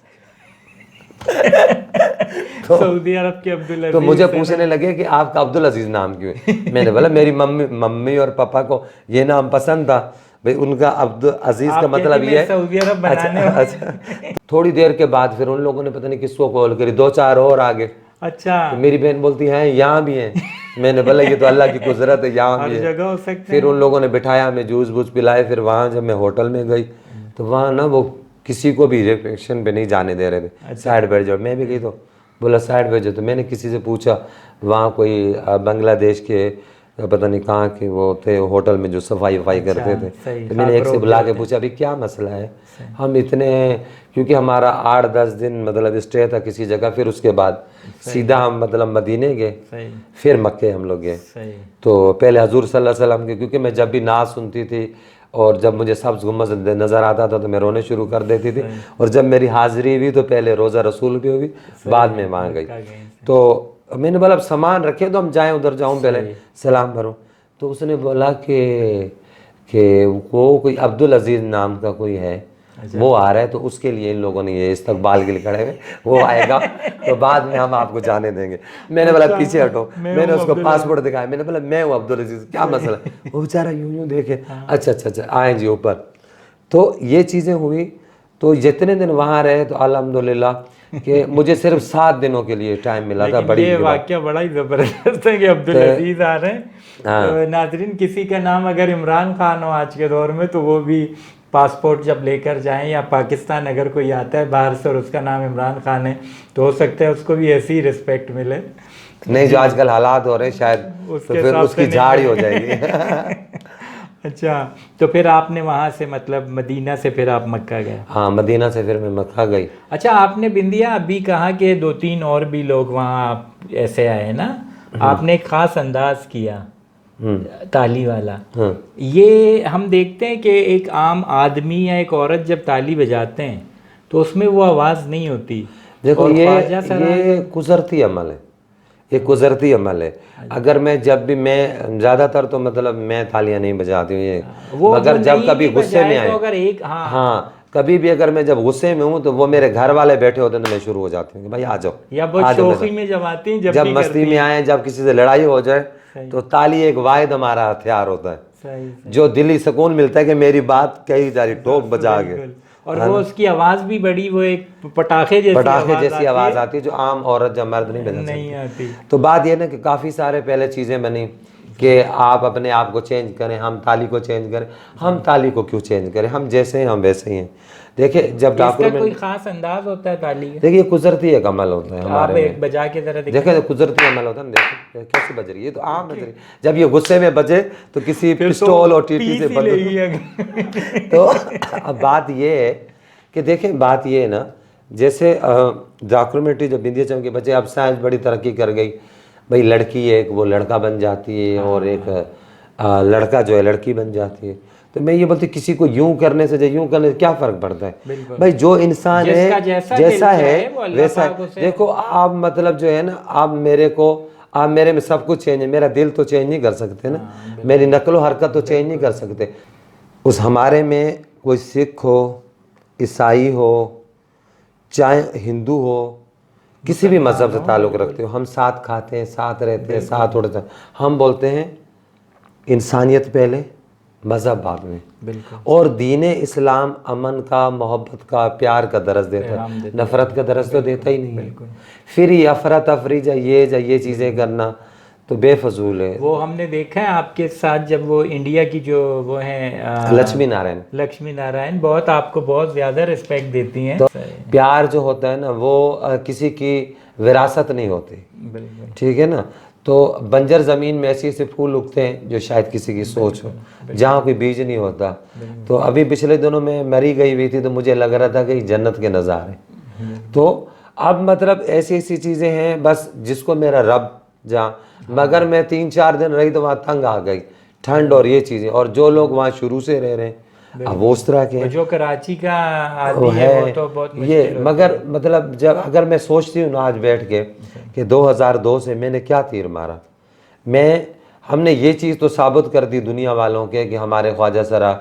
तो सऊदी अरब के अब्दुल अजीज। तो मुझे पूछने लगे कि आपका अब्दुल अजीज़ नाम क्यों है? मैंने बोला मेरी मम्मी और पापा को ये नाम पसंद था भाई, उनका अब्दुल अजीज़ का मतलब ये है सऊदी अरब बनाने। अच्छा। थोड़ी देर के बाद फिर उन लोगों ने पता नहीं किसको कॉल करी, 2-4 और आगे। अच्छा। तो मेरी बहन बोलती है यहाँ भी हैं। मैंने बोला ये तो अल्लाह की कुदरत है, यहाँ भी है। फिर उन लोगों ने बिठाया, हमें जूस वूस पिलाए। फिर वहाँ जब मैं होटल में गई तो वहाँ ना वो किसी को भी रिसेप्शन पे नहीं जाने दे रहे थे। साइड बैठ जाओ, मैं भी गई तो बोला साइड बैठ जाओ। तो मैंने किसी से पूछा, वहाँ कोई बांग्लादेश के पता नहीं कहाँ के वो थे होटल में जो सफाई वफाई करते थे। तो मैंने एक से बुला के पूछा अभी क्या मसला है? हम इतने, क्योंकि हमारा 8-10 दिन मतलब स्टे था किसी जगह, फिर उसके बाद सीधा हम मतलब मदीने गए, फिर मक्के हम लोग गए। तो पहले हजूर सल्लल्लाहु अलैहि वसल्लम के, क्योंकि मैं जब भी नाज सुनती थी और जब मुझे सब्ज़ गुम्बद नज़र आता था तो मैं रोने शुरू कर देती थी। और जब मेरी हाज़िरी हुई तो पहले रोज़ा रसूल भी हुई, बाद में वहाँ गई। तो मैंने बोला अब सामान रखे तो हम जाएं, उधर जाऊं पहले सलाम भरूं। तो उसने बोला कि वो कोई अब्दुल अजीज़ नाम का कोई है, वो आ रहा है, तो उसके लिए इन लोगों ने ये इस्तकबाल के लिए खड़े हुए, वो आएगा तो बाद में हम आपको जाने देंगे। मैंने बोला पीछे हटो, मैंने उसको पासपोर्ट दिखाया, मैंने बोला मैं हूँ अब्दुल अजीज़, क्या मसला? वो बेचारा यूं देखे, अच्छा आए जी ऊपर। तो ये चीज़ें हुई। तो जितने दिन वहाँ रहे तो अल्हम्दुलिल्लाह कि मुझे सिर्फ 7 दिनों के लिए टाइम मिला था। बड़ी ये वाकया बड़ा ही ज़बरदस्त है कि अब्दुल अजीज़ आ रहे हैं। तो नाज़रीन, किसी का नाम अगर इमरान खान हो आज के दौर में तो वो भी पासपोर्ट जब लेकर जाएं, या पाकिस्तान अगर कोई आता है बाहर से और उसका नाम इमरान खान है तो हो सकता है उसको भी ऐसी रिस्पेक्ट मिले। नहीं, जो आजकल हालात हो रहे हैं शायद तो फिर उसकी झाड़ ही हो जाएगी। अच्छा, तो फिर आपने वहाँ से मतलब मदीना से फिर आप मक्का गए? हाँ, मदीना से फिर मैं मक्का गई। अच्छा, आपने बिंदिया अभी कहा कि 2-3 और भी लोग वहाँ ऐसे आए ना, आपने एक ख़ास अंदाज किया ताली वाला। ये हम देखते हैं कि एक आम आदमी या एक औरत जब ताली बजाते हैं तो उसमें वो आवाज़ नहीं होती। देखो ये कुदरती अमल है, ये कुदरती अमल है। अगर मैं जब भी, मैं ज़्यादातर तो मतलब मैं तालियां नहीं बजाती हूँ ये, मगर जब कभी गुस्से में आए, अगर एक हाँ कभी भी अगर मैं जब गुस्से में हूँ तो वो मेरे घर वाले बैठे होते हैं तो मैं शुरू हो जाती हूँ कि भाई आ जाओ, या बहुत शौकी में जब आती हैं, जब मस्ती में आए, जब किसी से लड़ाई हो जाए तो ताली एक वाहिद हमारा हथियार होता है जो दिली सुकून मिलता है कि मेरी बात कही जा रही, ठोक बजा के। और वो उसकी आवाज़ भी बड़ी, वो एक पटाखे जैसी आवाज़ आती है जो आम औरत जब मर्द नहीं आती। तो बात ये ना कि काफ़ी सारे पहले चीज़ें बनी कि आप अपने आप को चेंज करें, हम ताली को चेंज करें। हम ताली को क्यों चेंज करें? हम जैसे हैं हम वैसे ही हैं। देखिए जब डॉक्यूमेंट, कोई खास अंदाज होता है ताली का? देखिए कुदरती एक अमल होता है हमारे में। एक बजा के जरा देखिए कुदरती अमल होता है। देखिए कैसे बज रही है, तो आम बज रही है। जब ये गुस्से में बजे तो किसी पिस्तौल और टीटी से बज। तो अब बात ये है कि देखें, बात ये है ना, जैसे डॉक्यूमेंट्री जब बिंदिया चमके बचे, अब साइंस बड़ी तरक्की कर गई भाई, लड़की है वो लड़का बन जाती है और एक लड़का जो है लड़की बन जाती है। तो मैं ये बोलती किसी को यूं करने से यूं करने से क्या फ़र्क पड़ता है? बिल्कुल। भाई जो इंसान है जैसा है वो अल्लाह वैसा पाक उसे- देखो आप मतलब जो है ना, आप मेरे में सब कुछ चेंज है, मेरा दिल तो चेंज नहीं कर सकते ना, मेरी नकलो हरकत तो चेंज नहीं कर सकते। उस हमारे में कोई सिख हो, ईसाई हो, चाहे हिंदू हो, किसी भी मज़हब से ताल्लुक़ रखते हो, हम साथ खाते हैं, साथ रहते हैं, साथ उड़ते हैं। हम बोलते हैं इंसानियत पहले, मज़हब बाद में। बिल्कुल। और दीन इस्लाम अमन का, मोहब्बत का, प्यार का दरस देता है, नफ़रत का दरस तो देता ही नहीं है। फिर ये अफरा तफरी या ये चीज़ें करना तो बेफजूल है। वो हमने देखा है आपके साथ जब वो इंडिया की जो वो हैं लक्ष्मी नारायण बहुत आपको बहुत ज़्यादा रिस्पेक्ट देती हैं। तो प्यार जो होता है ना वो किसी की विरासत नहीं होती, बिल्कुल। ठीक है ना। तो बंजर ज़मीन में ऐसे ऐसे फूल उगते हैं जो शायद किसी की सोच हो, जहाँ कोई बीज नहीं होता। तो अभी पिछले दिनों में मरी गई हुई थी तो मुझे लग रहा था कि जन्नत के नज़ारे। तो अब मतलब ऐसी ऐसी चीज़ें हैं, बस जिसको मेरा रब जहाँ, मगर मैं 3-4 दिन रही तो वहाँ तंग आ गई, ठंड और ये चीज़ें, और जो लोग वहाँ शुरू से रह रहे हैं अब वो उस तरह के हैं। जो कराची का आदमी है वो तो बहुत ये मगर मतलब जब अगर मैं सोचती हूँ ना आज बैठ के कि 2002 से मैंने क्या तीर मारा, हमने ये चीज़ तो साबित कर दी दुनिया वालों के कि हमारे ख्वाजा सरा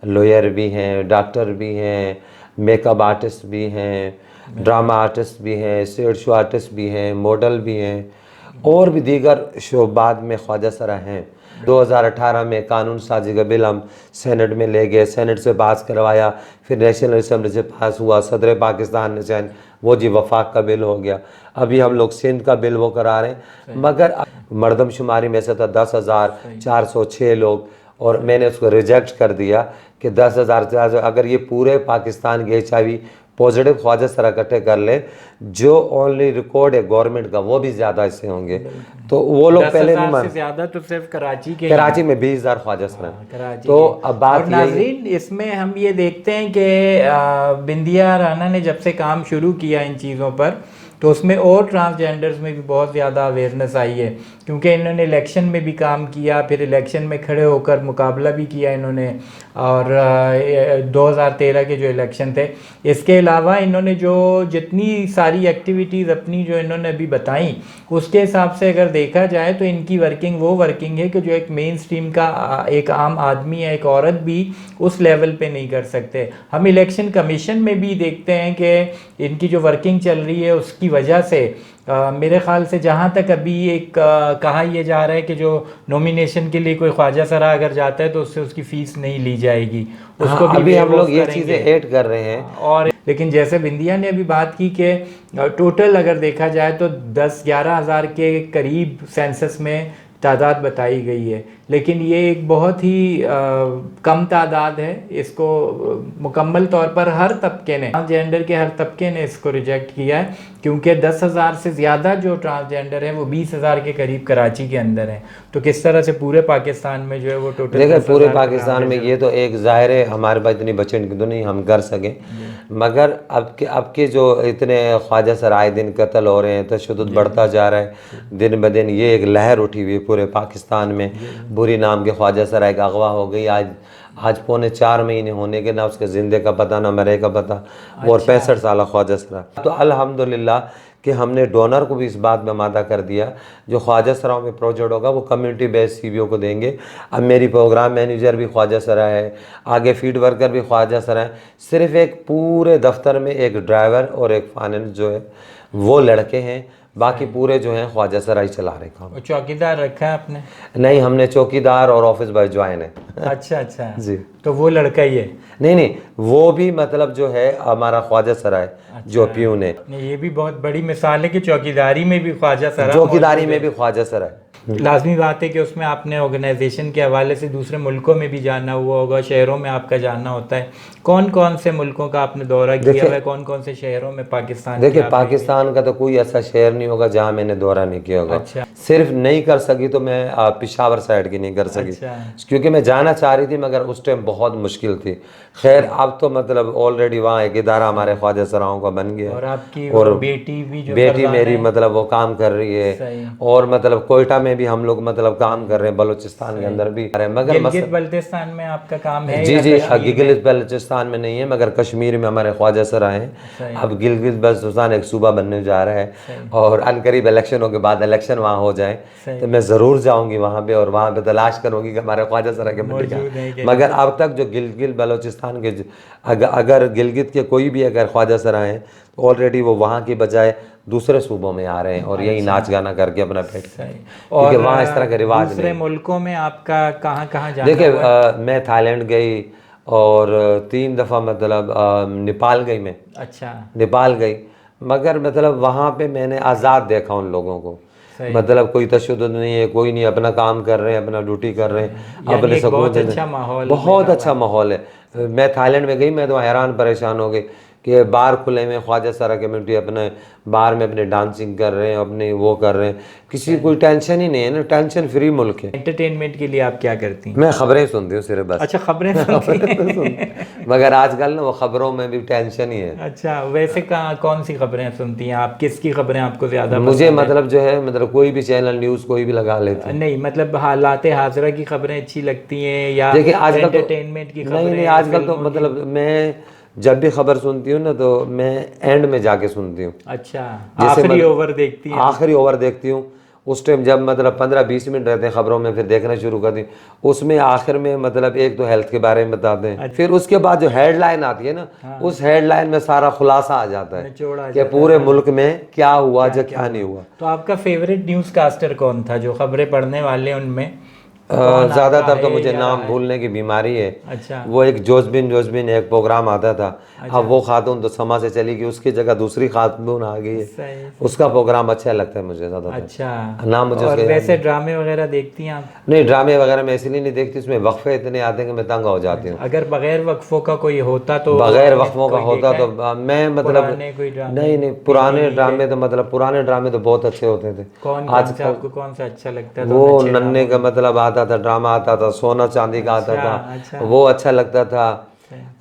लॉयर भी हैं, डॉक्टर भी हैं, मेकअप आर्टिस्ट भी हैं, ड्रामा आर्टिस्ट भी हैं, स्टेज शो आर्टिस्ट भी हैं, मॉडल भी हैं, और भी दीगर शोबाद में ख्वाजा सरा हैं। 2018 में कानून साजी का बिल हम सेनेट में ले गए, सेनेट से पास करवाया, फिर नेशनल असम्बली से पास हुआ, सदर पाकिस्तान ने चाहे वो जी वफाक का बिल हो गया, अभी हम लोग सिंध का बिल वो करा रहे हैं। मगर मरदमशुमारी में से था 10,406 लोग, और मैंने उसको रिजेक्ट कर दिया कि 10,000 अगर ये पूरे पाकिस्तान के HIV पॉजिटिव ख्वाजा सरा इकट्ठे कर ले, जो ओनली रिकॉर्ड है गवर्नमेंट का वो भी ज़्यादा इससे होंगे, तो वो लोग पहले नहीं मान। ज़्यादा तो सिर्फ कराची में 20,000 ख्वाजा सरा। तो अब बात नाज़रीन इसमें हम ये देखते हैं कि बिंदिया राना ने जब से काम शुरू किया इन चीज़ों पर, तो उसमें और ट्रांसजेंडर्स में भी बहुत ज़्यादा अवेयरनेस आई है, क्योंकि इन्होंने इलेक्शन में भी काम किया, फिर इलेक्शन में खड़े होकर मुकाबला भी किया इन्होंने, और 2013 के जो इलेक्शन थे। इसके अलावा इन्होंने जो जितनी सारी एक्टिविटीज़ अपनी जो इन्होंने अभी बताई, उसके हिसाब से अगर देखा जाए तो इनकी वर्किंग वो वर्किंग है कि जो एक मेन स्ट्रीम का एक आम आदमी या एक औरत भी उस लेवल पे नहीं कर सकते। हम इलेक्शन कमीशन में भी देखते हैं कि इनकी जो वर्किंग चल रही है उसकी वजह से मेरे ख़्याल से जहाँ तक अभी एक कहा यह जा रहा है कि जो नॉमिनेशन के लिए कोई ख्वाजा सरा अगर जाता है तो उससे उसकी फ़ीस नहीं ली जाएगी, उसको भी अभी हम लोग ये चीज़ें ऐड कर रहे हैं। और लेकिन जैसे बिंदिया ने अभी बात की कि टोटल अगर देखा जाए तो 10-11 हज़ार के करीब सेंसस में तादाद बताई गई है, लेकिन ये एक बहुत ही कम तादाद है। इसको मुकम्मल तौर पर हर तबके ने, ट्रांसजेंडर के हर तबके ने इसको रिजेक्ट किया है, क्योंकि 10,000 से ज़्यादा जो ट्रांसजेंडर हैं वो 20,000 के करीब कराची के अंदर हैं। तो किस तरह से पूरे पाकिस्तान में जो है वो टोटल देखिए पूरे पाकिस्तान में ये तो एक ज़ाहिर है हमारे पास इतनी बचत तो नहीं हम कर सकें, मगर अब के जो इतने ख्वाजा सराय दिन कत्ल हो रहे हैं, तशद्दुद बढ़ता जा रहा है दिन ब दिन, ये एक लहर उठी हुई है पूरे पाकिस्तान में। बुरी नाम के ख्वाजा सराय का अगवा हो गई, आज 4.25 महीने होने के, ना उसके ज़िंदे का पता ना मरे का पता, और 65 साल ख्वाजा सरा। तो अल्हम्दुलिल्लाह कि हमने डोनर को भी इस बात में आमादा कर दिया, जो ख्वाजा सराओं में प्रोजेक्ट होगा वो कम्युनिटी बेस्ड CBO को देंगे। अब मेरी प्रोग्राम मैनेजर भी ख्वाजा सरा है, आगे फील्ड वर्कर भी ख्वाजा सरा है, सिर्फ एक पूरे दफ्तर में एक ड्राइवर और एक फाइनेंस जो है वो लड़के हैं, बाकी पूरे जो हैं ख्वाजा सरा ही चला रहे काम। चौकीदार रखा है आपने? नहीं, हमने चौकीदार और ऑफिस बॉय ज्वाइन है। अच्छा जी, तो वो लड़का ही है? नहीं, वो भी मतलब जो है हमारा ख्वाजा सरा है। अच्छा, जो प्यून है। ये भी बहुत बड़ी मिसाल है कि चौकीदारी में भी ख्वाजा सरा, चौकीदारी में भी ख्वाजा सरा है। लाजमी बात है कि उसमें आपने ऑर्गेनाइजेशन के हवाले से दूसरे मुल्कों में भी जाना हुआ होगा, शहरों में आपका जाना होता है, कौन कौन से मुल्कों का आपने दौरा किया हुआ है, कौन कौन से शहरों में पाकिस्तान देखिए के पाकिस्तान का तो कोई ऐसा शहर नहीं होगा जहाँ मैंने दौरा नहीं किया होगा। अच्छा। सिर्फ नहीं कर सकी तो मैं पेशावर साइड की नहीं कर सकी। अच्छा। क्योंकि मैं जाना चाह रही थी मगर उस टाइम बहुत मुश्किल थी। खैर अब तो मतलब ऑलरेडी वहाँ एक इदारा हमारे ख्वाजा सराओं का बन गया। और आपकी और वो बेटी भी जो बेटी फरजाना मेरी है, मतलब वो काम कर रही है। सही। और मतलब कोयटा में भी हम लोग मतलब काम कर रहे हैं, बलूचिस्तान के अंदर भी मगर गिलगित बल्तिस्तान में आपका काम है जी या जी कश्मीर में? गिलगित बल्तिस्तान में नहीं है मगर कश्मीर में हमारे ख्वाजा सरा हैं। सही। अब गिलगित बल्तिस्तान एक सूबा बनने जा रहा है और अनकरीब इलेक्शनों के बाद इलेक्शन वहाँ हो जाए सही। तो मैं ज़रूर जाऊँगी वहाँ पे और वहाँ पे तलाश करूँगी कि हमारे ख्वाजा सरा के मंडी मौजूद है का। मगर अब तक जो गिलगित बलूचिस्तान के अगर गिलगित के कोई भी अगर ख्वाजा सरा हैं तो ऑलरेडी वो वहाँ की बजाय दूसरे सूबों में आ रहे हैं और यही नाच गाना करके अपना पेट क्योंकि वहाँ इस तरह के रिवाज दूसरे मुल्कों में आपका कहाँ कहाँ जाना देखिए हुआ? मैं थाईलैंड गई और 3 दफ़ा मतलब नेपाल गई मैं। अच्छा। नेपाल गई मगर मतलब वहाँ पे मैंने आज़ाद देखा उन लोगों को। मतलब कोई तशद्दुद नहीं है, कोई नहीं, अपना काम कर रहे हैं, अपना ड्यूटी कर रहे हैं, अपने सकून बहुत अच्छा माहौल, बहुत अच्छा माहौल है। मैं थाईलैंड में गई, मैं तो हैरान परेशान हो गई कि बाहर खुले में ख्वाजा सरा कम्युनिटी अपने बाहर में अपने डांसिंग कर रहे हैं, अपने वो कर रहे हैं, किसी कोई टेंशन ही नहीं है ना, टेंशन फ्री मुल्क है। एंटरटेनमेंट के लिए आप क्या करती हैं? मैं खबरें सुनती हूँ सिर्फ बस। अच्छा, खबरें सुनती हैं। मगर आजकल ना वो खबरों में भी टेंशन ही है। अच्छा, वैसे कहाँ कौन सी खबरें सुनती हैं आप? किसकी खबरें आपको ज़्यादा मुझे मतलब जो है मतलब कोई भी चैनल न्यूज़ कोई भी लगा लेती हूँ। नहीं मतलब हालात हाजरा की खबरें अच्छी लगती हैं या देखिए आजकल एंटरटेनमेंट की खबरें? नहीं आजकल तो मतलब मैं जब भी खबर सुनती हूँ ना तो मैं एंड में जाके सुनती हूँ। अच्छा, आखिरी ओवर देखती हैं? आखिरी ओवर देखती हूँ उस टाइम जब मतलब 15-20 मिनट रहते हैं खबरों में, फिर देखना शुरू करती हूँ। उसमें आखिर में मतलब एक तो हेल्थ के बारे में बताते हैं, फिर उसके बाद जो हेडलाइन आती है ना उस हेडलाइन में सारा खुलासा आ जाता है कि पूरे मुल्क में क्या हुआ जो क्या नहीं हुआ। तो आपका फेवरेट न्यूज़ कास्टर कौन था जो खबरें पढ़ने वाले उनमें? ज़्यादातर तो मुझे नाम भूलने की बीमारी है। अच्छा। वो एक जोजबिन एक प्रोग्राम आता था। अब वो खातून तो समा से चली गई, उसकी जगह दूसरी खातून आ गई है। उसका प्रोग्राम अच्छा लगता है मुझे ज़्यादा। अच्छा। नाम मुझे और वैसे ड्रामे वगैरह देखती हैं आप? नहीं, ड्रामे वगैरह मैं इसलिए नहीं देखती, उसमें वक्फे इतने आते हैं कि मैं तंग हो जाती हूँ। अगर बगैर वक्फों का कोई होता तो? बगैर वक्फों का होता तो मैं मतलब नहीं पुराने ड्रामे तो मतलब पुराने ड्रामे तो बहुत अच्छे होते थे। आजकल आपको कौन सा अच्छा लगता है? वो नन्हे का मतलब आता था, ड्रामा आता था, सोना चांदी का आता था, वो अच्छा लगता था।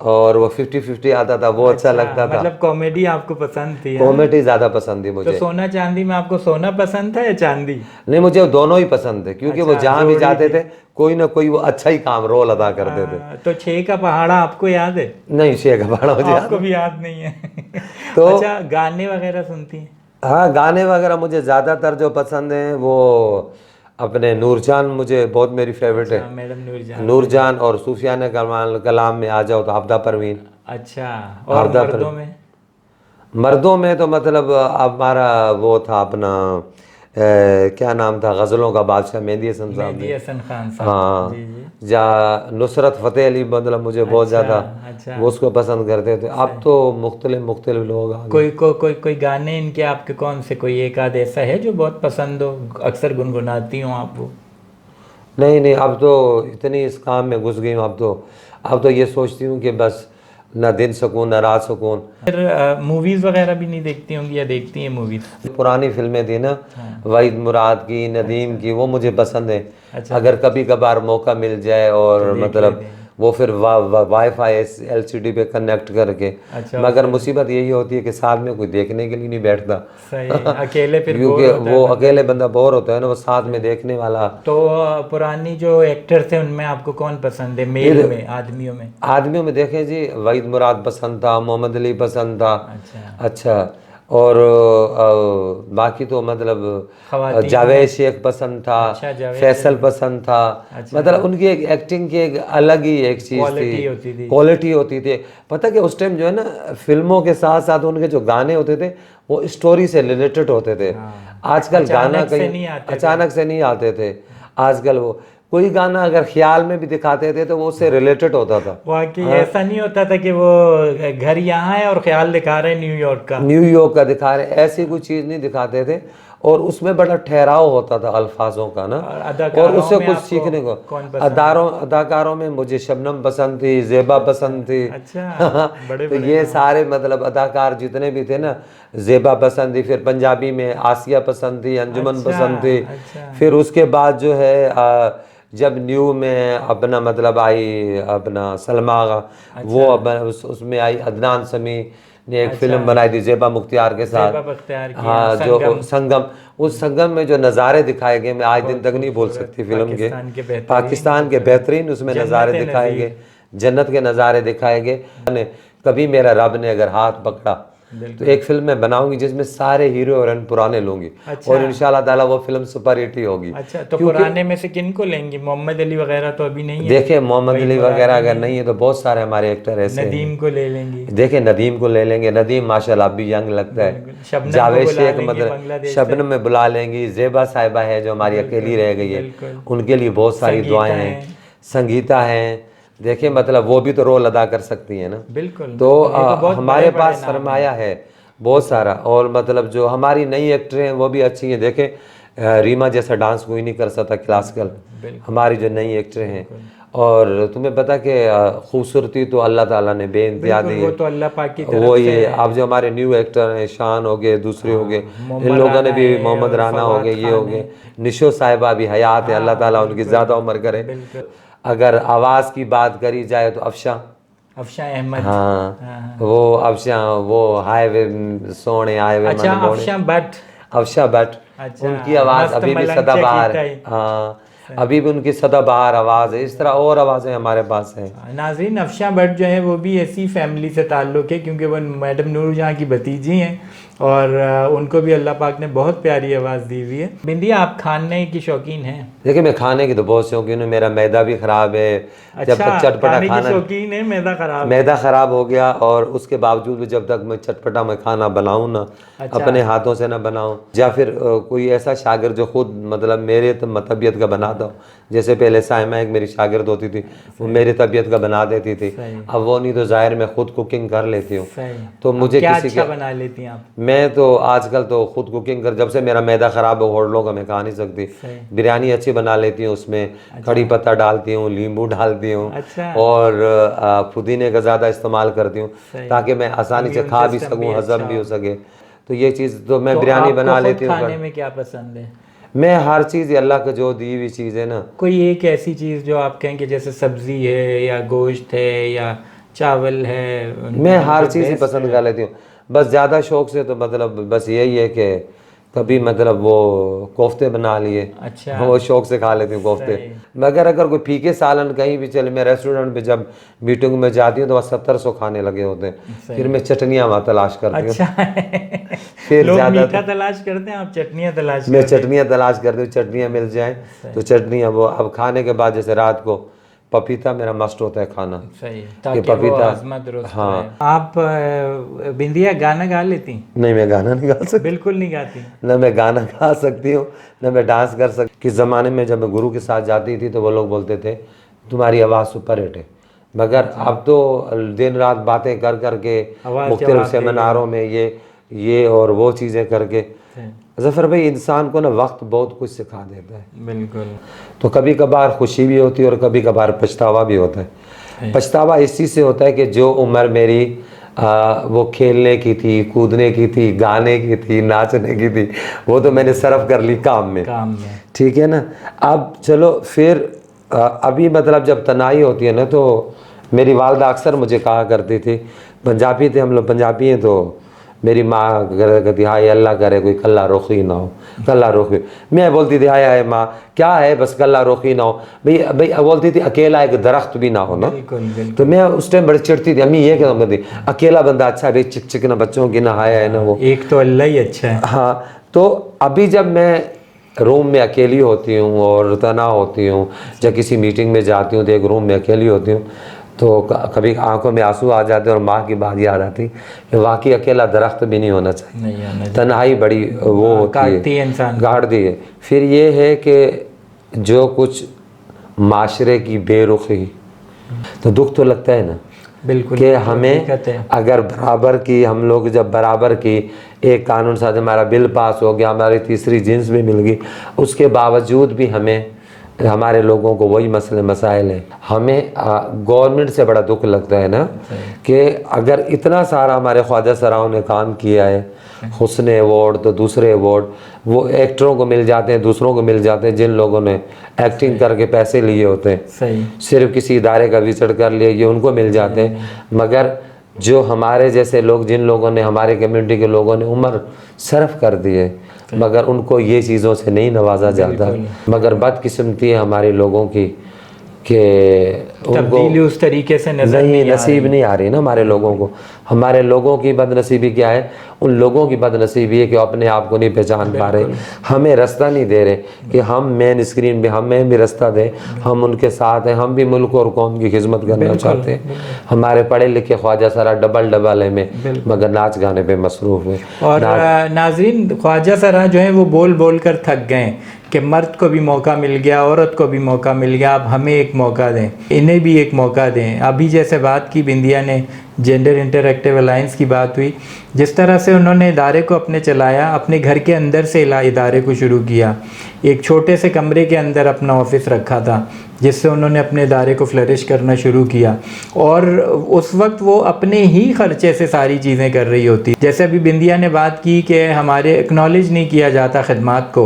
और वो 50-50 आता था, वो अच्छा लगता था। मतलब कॉमेडी आपको पसंद थी? कॉमेडी ज्यादा पसंद थी मुझे। तो सोना चांदी में आपको सोना पसंद था या चांदी? नहीं, मुझे दोनों ही पसंद थे क्योंकि वो जहाँ भी जाते थे कोई ना कोई वो अच्छा ही काम रोल अदा करते थे। तो 6 का पहाड़ा आपको याद है? नहीं, 6 का पहाड़ा मुझे आपको भी याद नहीं है। तो अच्छा, गाने वगैरह सुनती हैं? हाँ, गाने वगैरह मुझे ज़्यादातर जो पसंद हैं वो अपने नूरजान मुझे बहुत मेरी फेवरेट है। मैडम नूरजान और सूफियाना कलाम में आ जाओ तो आबदा परवीन। अच्छा। और मर्दों में? मर्दों में तो मतलब हमारा वो था अपना क्या नाम था, गज़लों का बादशाह मेहदी हसन साहब। मेहदी हसन खान साहब। हाँ जी जी। जा नुसरत फ़तेह अली मतलब मुझे बहुत ज़्यादा वो उसको पसंद करते थे। अब तो मुख्तलिफ लोग आ गए। कोई गाने इनके आपके कौन से, कोई एक आध ऐसा है जो बहुत पसंद हो, अक्सर गुनगुनाती हो आप वो? नहीं, अब तो इतनी इस काम में घुस गई हूँ, अब तो ये सोचती हूँ कि बस ना दिन सुकून ना रात सुकून। फिर मूवीज़ वगैरह भी नहीं देखती होंगी या देखती हैं मूवीज़? पुरानी फिल्में थी ना, वहीद मुराद की, नदीम की, वो मुझे पसंद है। अगर कभी कभार मौका मिल जाए और मतलब वो फिर वाईफाई LCD पे कनेक्ट करके। मगर मुसीबत यही होती है कि साथ में कोई देखने के लिए नहीं बैठता। सही, अकेले फिर क्योंकि वो अकेले बंदा बोर होता है ना, वो साथ में देखने वाला। तो पुरानी जो एक्टर थे उनमें आपको कौन पसंद है, मेल में, आदमियों में? आदमियों में देखें जी, वहीद मुराद पसंद था, मोहम्मद अली पसंद था। अच्छा। और बाकी तो मतलब जावेद शेख पसंद था। फैसल पसंद था। मतलब उनकी एक एक्टिंग की एक अलग ही एक चीज़ थी, क्वालिटी होती थी। पता कि उस टाइम जो है ना फिल्मों के साथ साथ उनके जो गाने होते थे वो स्टोरी से रिलेटेड होते थे। आजकल गाना कहीं अचानक से नहीं आते थे। आजकल वो कोई गाना अगर ख्याल में भी दिखाते थे तो वो उससे रिलेटेड होता था। वाकई ऐसा नहीं होता था कि वो घर यहाँ है और ख्याल दिखा रहे हैं न्यूयॉर्क का दिखा रहे, ऐसी कोई चीज़ नहीं दिखाते थे। और उसमें बड़ा ठहराव होता था अल्फाजों का ना, और उससे कुछ सीखने को। अदाकारों में मुझे शबनम पसंद थी, ज़ेबा पसंद थी। अच्छा, बड़े तो ये सारे मतलब अदाकार जितने भी थे ना, ज़ेबा पसंद थी, फिर पंजाबी में आसिया पसंद थी, अंजुमन पसंद थी। फिर उसके बाद जो है जब न्यू में अपना मतलब आई अपना सलमा, वो उसमें आई, अदनान समी ने एक फिल्म बनाई थी ज़ेबा मुख्तियार के साथ। हाँ, जो संगम, उस संगम में जो नज़ारे दिखाए गए, मैं आज दिन तक नहीं भूल सकती फिल्म के। पाकिस्तान के बेहतरीन उसमें नज़ारे दिखाए गए, जन्नत के नज़ारे दिखाए गए। कभी मेरा रब ने अगर हाथ पकड़ा तो एक फिल्म मैं बनाऊंगी जिसमें सारे हीरो हीरोइन पुराने लूंगी। और इंशाल्लाह ताला वो फिल्म सुपर हिट ही होगी। अच्छा, तो पुराने में से किन को लेंगे? मोहम्मद अली वगैरह तो अभी नहीं है। देखे मोहम्मद अली वगैरह अगर नहीं है तो बहुत सारे हमारे एक्टर ऐसे नदीम को ले लेंगे। देखे नदीम को ले लेंगे, नदीम माशाल्लाह अभी यंग लगता है। जावेद शेख मतलब शबनम में बुला लेंगी। ज़ेबा साहिबा है जो हमारी अकेली रह गई है, उनके लिए बहुत सारी दुआएं हैं। संगीता हैं, देखिए मतलब वो भी तो रोल अदा कर सकती है ना। बिल्कुल। तो हमारे पास सरमाया है बहुत सारा। और मतलब जो हमारी नई एक्टर हैं वो भी अच्छी हैं। देखें रीमा जैसा डांस कोई नहीं कर सकता क्लासिकल, हमारी जो नई एक्टर हैं। और तुम्हें पता कि खूबसूरती तो अल्लाह ताला ने बेइंतहा दी है, वो तो अल्लाह पाक की तरफ वो ये अब जो हमारे न्यू एक्टर हैं, शान हो गए, दूसरे हो गए, इन लोगों ने भी, मोहम्मद राना हो गए, ये हो गए, निशो साहिबा भी हयात है, अल्लाह ताला उनकी ज़्यादा उम्र करे। अगर आवाज़ की बात करी जाए तो अफशा अहमद, हाँ, वो अफशा, वो हाईवे सोने हाईवे अफशा भट्ट, उनकी आवाज़ अभी भी सदाबहार है। हाँ, अभी भी उनकी सदाबहार आवाज़ है। इस तरह और आवाज़ें हमारे पास हैं। नाज़रीन, अफशा भट्ट जो है वो भी ऐसी फैमिली से ताल्लुक़ है क्योंकि वो मैडम नूर जहाँ की भतीजी हैं और उनको भी अल्लाह पाक ने बहुत प्यारी आवाज़ दी हुई है। बिंदिया, आप खाने की शौकीन हैं? देखिए मैं खाने की तो बहुत शौकीन हूँ, मेरा मैदा भी ख़राब है। जब तक चटपटा खाना शौकीन है, मैदा ख़राब हो गया, और उसके बावजूद भी जब तक मैं चटपटा मैं खाना बनाऊँ ना, अपने हाथों से ना बनाऊँ, या फिर कोई ऐसा शागिर्द जो खुद मतलब मेरे तबीयत का बनाता हो। जैसे पहले साइमा एक मेरी शागिर्द होती थी, वो मेरी तबीयत का बना देती थी। अब वो नहीं तो ज़ाहिर मैं खुद कुकिंग कर लेती हूँ। तो मुझे किसी क्या बना लेती हैं आप? मैं तो आजकल तो खुद कुकिंग कर, जब से मेरा मैदा ख़राब है होटलों का मैं खा नहीं सकती। बिरयानी अच्छी बना लेती हूँ, उसमें कड़ी पत्ता डालती हूँ, नींबू डालती हूँ, और पुदीने का ज़्यादा इस्तेमाल करती हूँ ताकि मैं आसानी से खा भी सकूँ, हज़म भी हो सके। तो ये चीज़ तो मैं बिरयानी बना लेती हूँ। खाने में क्या पसंद है? मैं हर चीज़ अल्लाह का जो दी हुई चीज़ है ना। कोई एक ऐसी चीज़ जो आप कहें कि जैसे सब्ज़ी है या गोश्त है या चावल है? मैं हर चीज़ ही पसंद कर लेती हूँ। बस ज़्यादा शौक़ से तो मतलब बस यही है कि कभी मतलब वो कोफ्ते बना लिए, अच्छा, वो शौक़ से खा लेती हूँ कोफ्ते। मगर अगर कोई फीके सालन कहीं भी चले, मैं रेस्टोरेंट पे जब मीटिंग में जाती हूँ तो वहाँ 70-100 खाने लगे होते हैं, फिर मैं चटनियाँ वहाँ तलाश करती हूँ। अच्छा फिर लोग मीठा तलाश करते हैं, आप चटनियाँ तलाश? मैं चटनियाँ तलाश करती हूँ, चटनियाँ मिल जाएँ तो चटनियाँ। वो अब खाने के बाद जैसे रात को पपीता मेरा मस्ट होता है खाना। सही, ताकि पपीता। हाँ। आप बिंदिया गाना गा लेती? नहीं, मैं गाना नहीं गा सकती, बिल्कुल नहीं गाती। न मैं गाना गा सकती हूँ न मैं डांस कर सकती। किस ज़माने में जब मैं गुरु के साथ जाती थी तो वो लोग बोलते थे तुम्हारी आवाज़ सुपर हिट है, मगर अब तो दिन रात बातें कर करके मुख्तलिफ सेमिनारों में ये और वो चीज़ें करके, ज़फ़र भाई इंसान को ना वक्त बहुत कुछ सिखा देता है। बिल्कुल। तो कभी कभार खुशी भी होती है और कभी कभार पछतावा भी होता है। पछतावा इस चीज़ से होता है कि जो उम्र मेरी वो खेलने की थी, कूदने की थी, गाने की थी, नाचने की थी, वो तो मैंने सर्फ कर ली काम में। ठीक है ना। अब चलो फिर अभी मतलब जब तनाई होती है ना, तो मेरी वालदा अक्सर मुझे कहा करती थी, पंजाबी थे हम लोग, पंजाबी हैं, तो मेरी माँ कहती हाय अल्लाह करे कोई कल्ला रोखी ना हो, कल्ला रोखी। मैं बोलती थी हाय हाय माँ क्या है, बस कल्ला रोखी ना हो। भाई बोलती थी अकेला एक दरख्त भी ना हो ना। तो मैं उस टाइम बड़ी चिढ़ती थी, अम्मी ये क्या कहती, अकेला बंदा अच्छा है भाई, चिक चिक ना बच्चों की ना हाय है ना, वो एक तो अल्लाह ही अच्छा है। हाँ, तो अभी जब मैं रूम में अकेली होती हूँ और तना होती हूँ, जब किसी मीटिंग में जाती हूँ तो एक रूम में अकेली होती हूँ, तो कभी आंखों में आंसू आ जाते हैं और माँ की बात याद आती कि वाकई अकेला दरख्त भी नहीं होना चाहिए, तन्हाई बड़ी वो होती है, गाड़ दी है। फिर ये है कि जो कुछ माशरे की बेरुखी, तो दुख तो लगता है ना। बिल्कुल कि हमें अगर बराबर की, हम लोग जब बराबर की एक कानून साथ हमारा बिल पास हो गया, हमारी तीसरी जिन्स भी मिल गई, उसके बावजूद भी हमें, हमारे लोगों को वही मसले मसाइल हैं। हमें गवर्नमेंट से बड़ा दुख लगता है ना कि अगर इतना सारा हमारे ख्वाजा सराओं ने काम किया है, हुस्न अवार्ड तो दूसरे अवार्ड वो एक्टरों को मिल जाते हैं, दूसरों को मिल जाते हैं जिन लोगों ने एक्टिंग करके पैसे लिए होते हैं, सही, सिर्फ किसी इदारे का विजिट कर लिया, ये उनको मिल जाते हैं। मगर जो हमारे जैसे लोग, जिन लोगों ने, हमारे कम्युनिटी के लोगों ने उम्र सर्फ कर दी है, मगर उनको ये चीज़ों से नहीं नवाजा जाता। मगर बदकिस्मती है हमारे लोगों की कि तब्दीली उस तरीके से नहीं नसीब नहीं आ रही ना हमारे लोगों को। हमारे लोगों की बदनसीबी क्या है? उन लोगों की बदनसीबी है कि अपने आप को नहीं पहचान पा रहे, हमें रास्ता नहीं दे रहे कि हम मेन स्क्रीन पे हमें भी रास्ता दें, हम उनके साथ हैं, हम भी मुल्क और कौम की खिदमत करना चाहते हैं। हमारे पढ़े लिखे ख्वाजा सरा डबल है में, मगर नाच गाने पे मसरूफ़ है। और नाजरीन, ख्वाजा सरा जो है वो बोल बोल कर थक गए कि मर्द को भी मौका मिल गया, औरत को भी मौका मिल गया, अब हमें एक मौका दें, इन्हें भी एक मौका दें। अभी जैसे बात की बिंदिया ने, जेंडर इंटरएक्टिव अलायंस की बात हुई, जिस तरह से उन्होंने इदारे को अपने चलाया, अपने घर के अंदर से इदारे को शुरू किया, एक छोटे से कमरे के अंदर अपना ऑफिस रखा था, जिससे उन्होंने अपने इदारे को फ्लरिश करना शुरू किया। और उस वक्त वो अपने ही खर्चे से सारी चीज़ें कर रही होती। जैसे अभी बिंदिया ने बात की कि हमारे एक्नॉलेज नहीं किया जाता खिदमात को,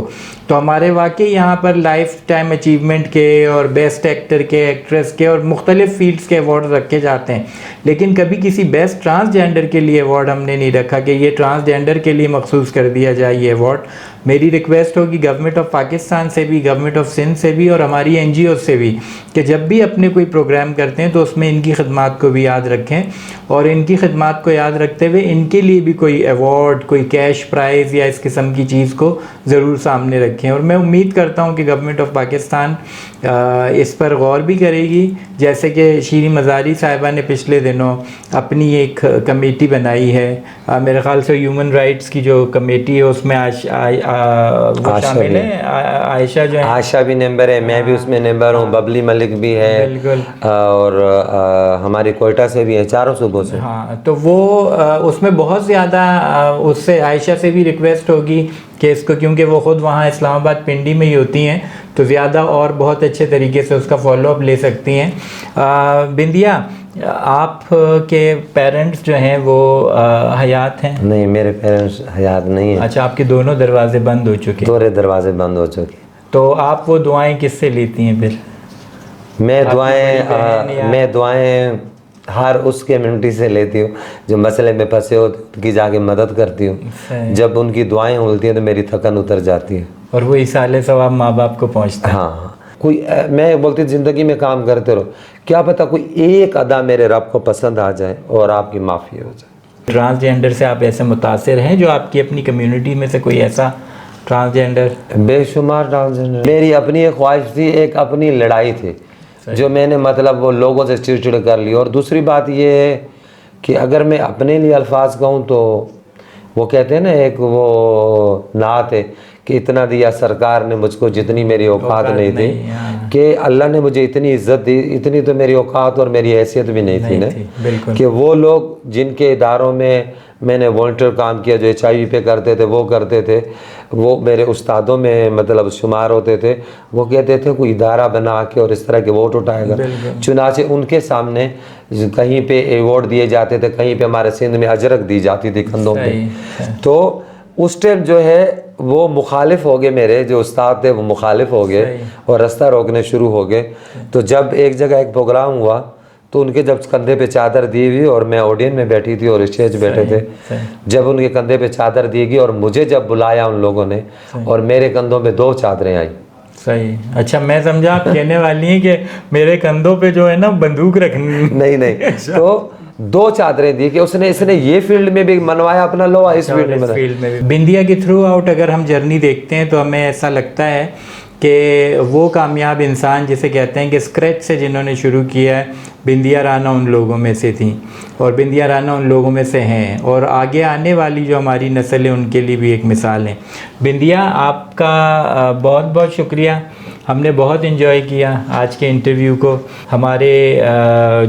तो हमारे वाकई यहाँ पर लाइफ टाइम अचीवमेंट के और बेस्ट एक्टर के, एक्ट्रेस के और मुख्तलिफ़ फील्ड्स के अवार्ड रखे जाते हैं, लेकिन कभी किसी बेस्ट ट्रांसजेंडर के लिए अवार्ड हमने नहीं रखा कि ये ट्रांसजेंडर के लिए मखसूस कर दिया जाए ये अवार्ड। मेरी रिक्वेस्ट होगी गवर्नमेंट ऑफ पाकिस्तान से भी, गवर्नमेंट ऑफ सिंध से भी और हमारी NGO से भी कि जब भी अपने कोई प्रोग्राम करते हैं तो उसमें इनकी खिदमात को भी याद रखें, और इनकी खिदमात को याद रखते हुए इनके लिए भी कोई अवार्ड, कोई कैश प्राइज़ या इस किस्म की चीज़ को ज़रूर सामने रखें। और मैं उम्मीद करता हूँ कि गवर्नमेंट ऑफ पाकिस्तान इस पर गौर भी करेगी। जैसे कि शीरी मज़ारी साहिबा ने पिछले दिनों अपनी एक कमेटी बनाई है, मेरे ख़्याल से ह्यूमन राइट्स की जो कमेटी है उसमें वो शामिल है, आयशा जो है, आयशा भी मेंबर है, मैं भी उसमें मेंबर हूँ, बबली मलिक भी है, बिल्कुल, और हमारी कोयटा से भी है, चारों सूबों से। हाँ, तो वो उसमें बहुत ज़्यादा उससे आयशा से भी रिक्वेस्ट होगी कि इसको, क्योंकि वो ख़ुद वहाँ इस्लामाबाद पिंडी में ही होती हैं, तो ज़्यादा और बहुत अच्छे तरीके से उसका फॉलोअप ले सकती हैं। बिंदिया, आप के पेरेंट्स जो हैं वो हयात हैं? नहीं, मेरे पेरेंट्स हयात नहीं है। अच्छा, आपके दोनों दरवाजे बंद हो चुके? दोनों दरवाजे बंद हो चुके। तो आप वो दुआएं किससे लेती हैं फिर? मैं दुआएं हर उस कम्युनिटी से लेती हूँ जो मसले में फंसे हो, उनकी जाके मदद करती हूँ। जब उनकी दुआएं उलती हैं तो मेरी थकन उतर जाती है और वो इसाले सवाब माँ बाप को पहुँचता है। हाँ, कोई मैं बोलती ज़िंदगी में काम करते रहो, क्या पता कोई एक अदा मेरे रब को पसंद आ जाए और आपकी माफ़ी हो जाए। ट्रांसजेंडर से आप ऐसे मुतासिर हैं जो आपकी अपनी कम्युनिटी में से कोई ऐसा ट्रांसजेंडर? बेशुमार ट्रांसजेंडर। मेरी अपनी एक ख्वाहिश थी, एक अपनी लड़ाई थी जो मैंने मतलब वो लोगों से चिड़चिड़ कर ली। और दूसरी बात ये है कि अगर मैं अपने लिए अल्फाज कहूँ तो वो कहते हैं ना, एक वो नात है कि इतना दिया सरकार ने मुझको जितनी मेरी औकात नहीं थी, कि अल्लाह ने मुझे इतनी इज्जत दी, इतनी तो मेरी औकात और मेरी हैसियत भी नहीं थी ना, कि वो लोग जिनके इदारों में मैंने वॉलंटियर काम किया, जो HIV पे करते थे, वो करते थे, वो मेरे उस्तादों में मतलब शुमार होते थे, वो कहते थे कोई इदारा बना के और इस तरह के वोट उठाएगा। चुनाचे उनके सामने कहीं पे अवार्ड दिए जाते थे, कहीं पे हमारे सिंध में अजरक दी जाती थी कंधों पे। तो उस टाइम जो है वो मुखालिफ हो गए, मेरे जो उस्ताद थे वो मुखालिफ हो गए और रास्ता रोकने शुरू हो गए। तो जब एक जगह एक प्रोग्राम हुआ तो उनके जब कंधे पे चादर दी हुई और मैं ऑडियंस में बैठी थी और स्टेज बैठे थे, जब उनके कंधे पे चादर दी गई और मुझे जब बुलाया उन लोगों ने और मेरे कंधों पे 2 चादरें आई। सही। अच्छा, मैं समझा आप कहने वाली हैं कि मेरे कंधों पे जो है ना बंदूक रखनी। नहीं तो 2 चादरें दी कि इसने ये फील्ड में भी मनवाया अपना लोहा, इस फील्ड में भी। बिंदिया की थ्रू आउट अगर हम जर्नी देखते हैं तो हमें ऐसा लगता है कि वो कामयाब इंसान जिसे कहते हैं कि स्क्रैच से जिन्होंने शुरू किया है, बिंदिया राना उन लोगों में से थी और बिंदिया राना उन लोगों में से हैं, और आगे आने वाली जो हमारी नस्ल है उनके लिए भी एक मिसाल है। बिंदिया, आपका बहुत बहुत शुक्रिया। हमने बहुत इन्जॉय किया आज के इंटरव्यू को। हमारे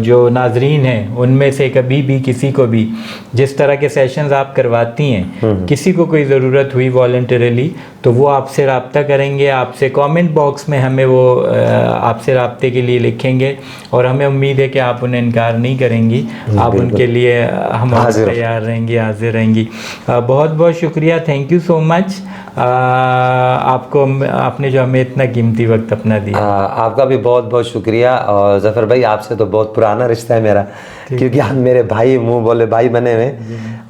जो नाजरीन हैं उनमें से कभी भी किसी को भी जिस तरह के सेशंस आप करवाती हैं, किसी को कोई ज़रूरत हुई वॉलंटरली तो वो आपसे रब्ता करेंगे, आपसे कमेंट बॉक्स में हमें वो आपसे रब्ते के लिए लिखेंगे और हमें उम्मीद है कि आप उन्हें इनकार नहीं करेंगी, आप उनके लिए हम तैयार रहेंगी, हाजिर रहेंगी। बहुत बहुत शुक्रिया, थैंक यू सो मच आपको, आपने जो हमें इतना कीमती वक्त अपना दिया। आपका भी बहुत बहुत शुक्रिया। और ज़फ़र भाई आपसे तो बहुत पुराना रिश्ता है मेरा, क्योंकि आप मेरे भाई मुंह बोले भाई बने हुए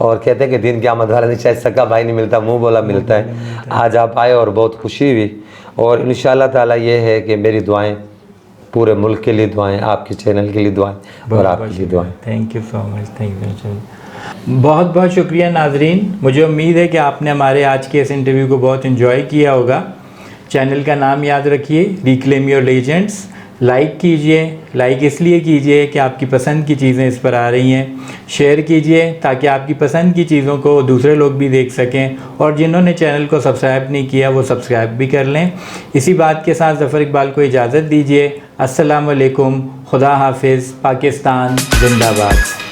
और कहते हैं कि दिन क़यामत वाला दिन शायद सगा भाई नहीं मिलता, मुंह बोला मिलता है। आज आप आए और बहुत खुशी हुई और इंशाअल्लाह ताला ये है कि मेरी दुआएं पूरे मुल्क के लिए दुआएं, आपके चैनल के लिए दुआएं और आपके लिए दुआएं। Thank you so much, thank you. बहुत बहुत शुक्रिया नाजरीन, मुझे उम्मीद है कि आपने हमारे आज के इस इंटरव्यू को बहुत इन्जॉय किया होगा। चैनल का नाम याद रखिए, रिक्लेम योर लेजेंड्स। लाइक कीजिए, लाइक इसलिए कीजिए कि आपकी पसंद की चीज़ें इस पर आ रही हैं। शेयर कीजिए ताकि आपकी पसंद की चीज़ों को दूसरे लोग भी देख सकें और जिन्होंने चैनल को सब्सक्राइब नहीं किया वो सब्सक्राइब भी कर लें। इसी बात के साथ ज़फ़र इकबाल को इजाज़त दीजिए। अस्सलाम वालेकुम, खुदा हाफिज़, पाकिस्तान जिंदाबाद।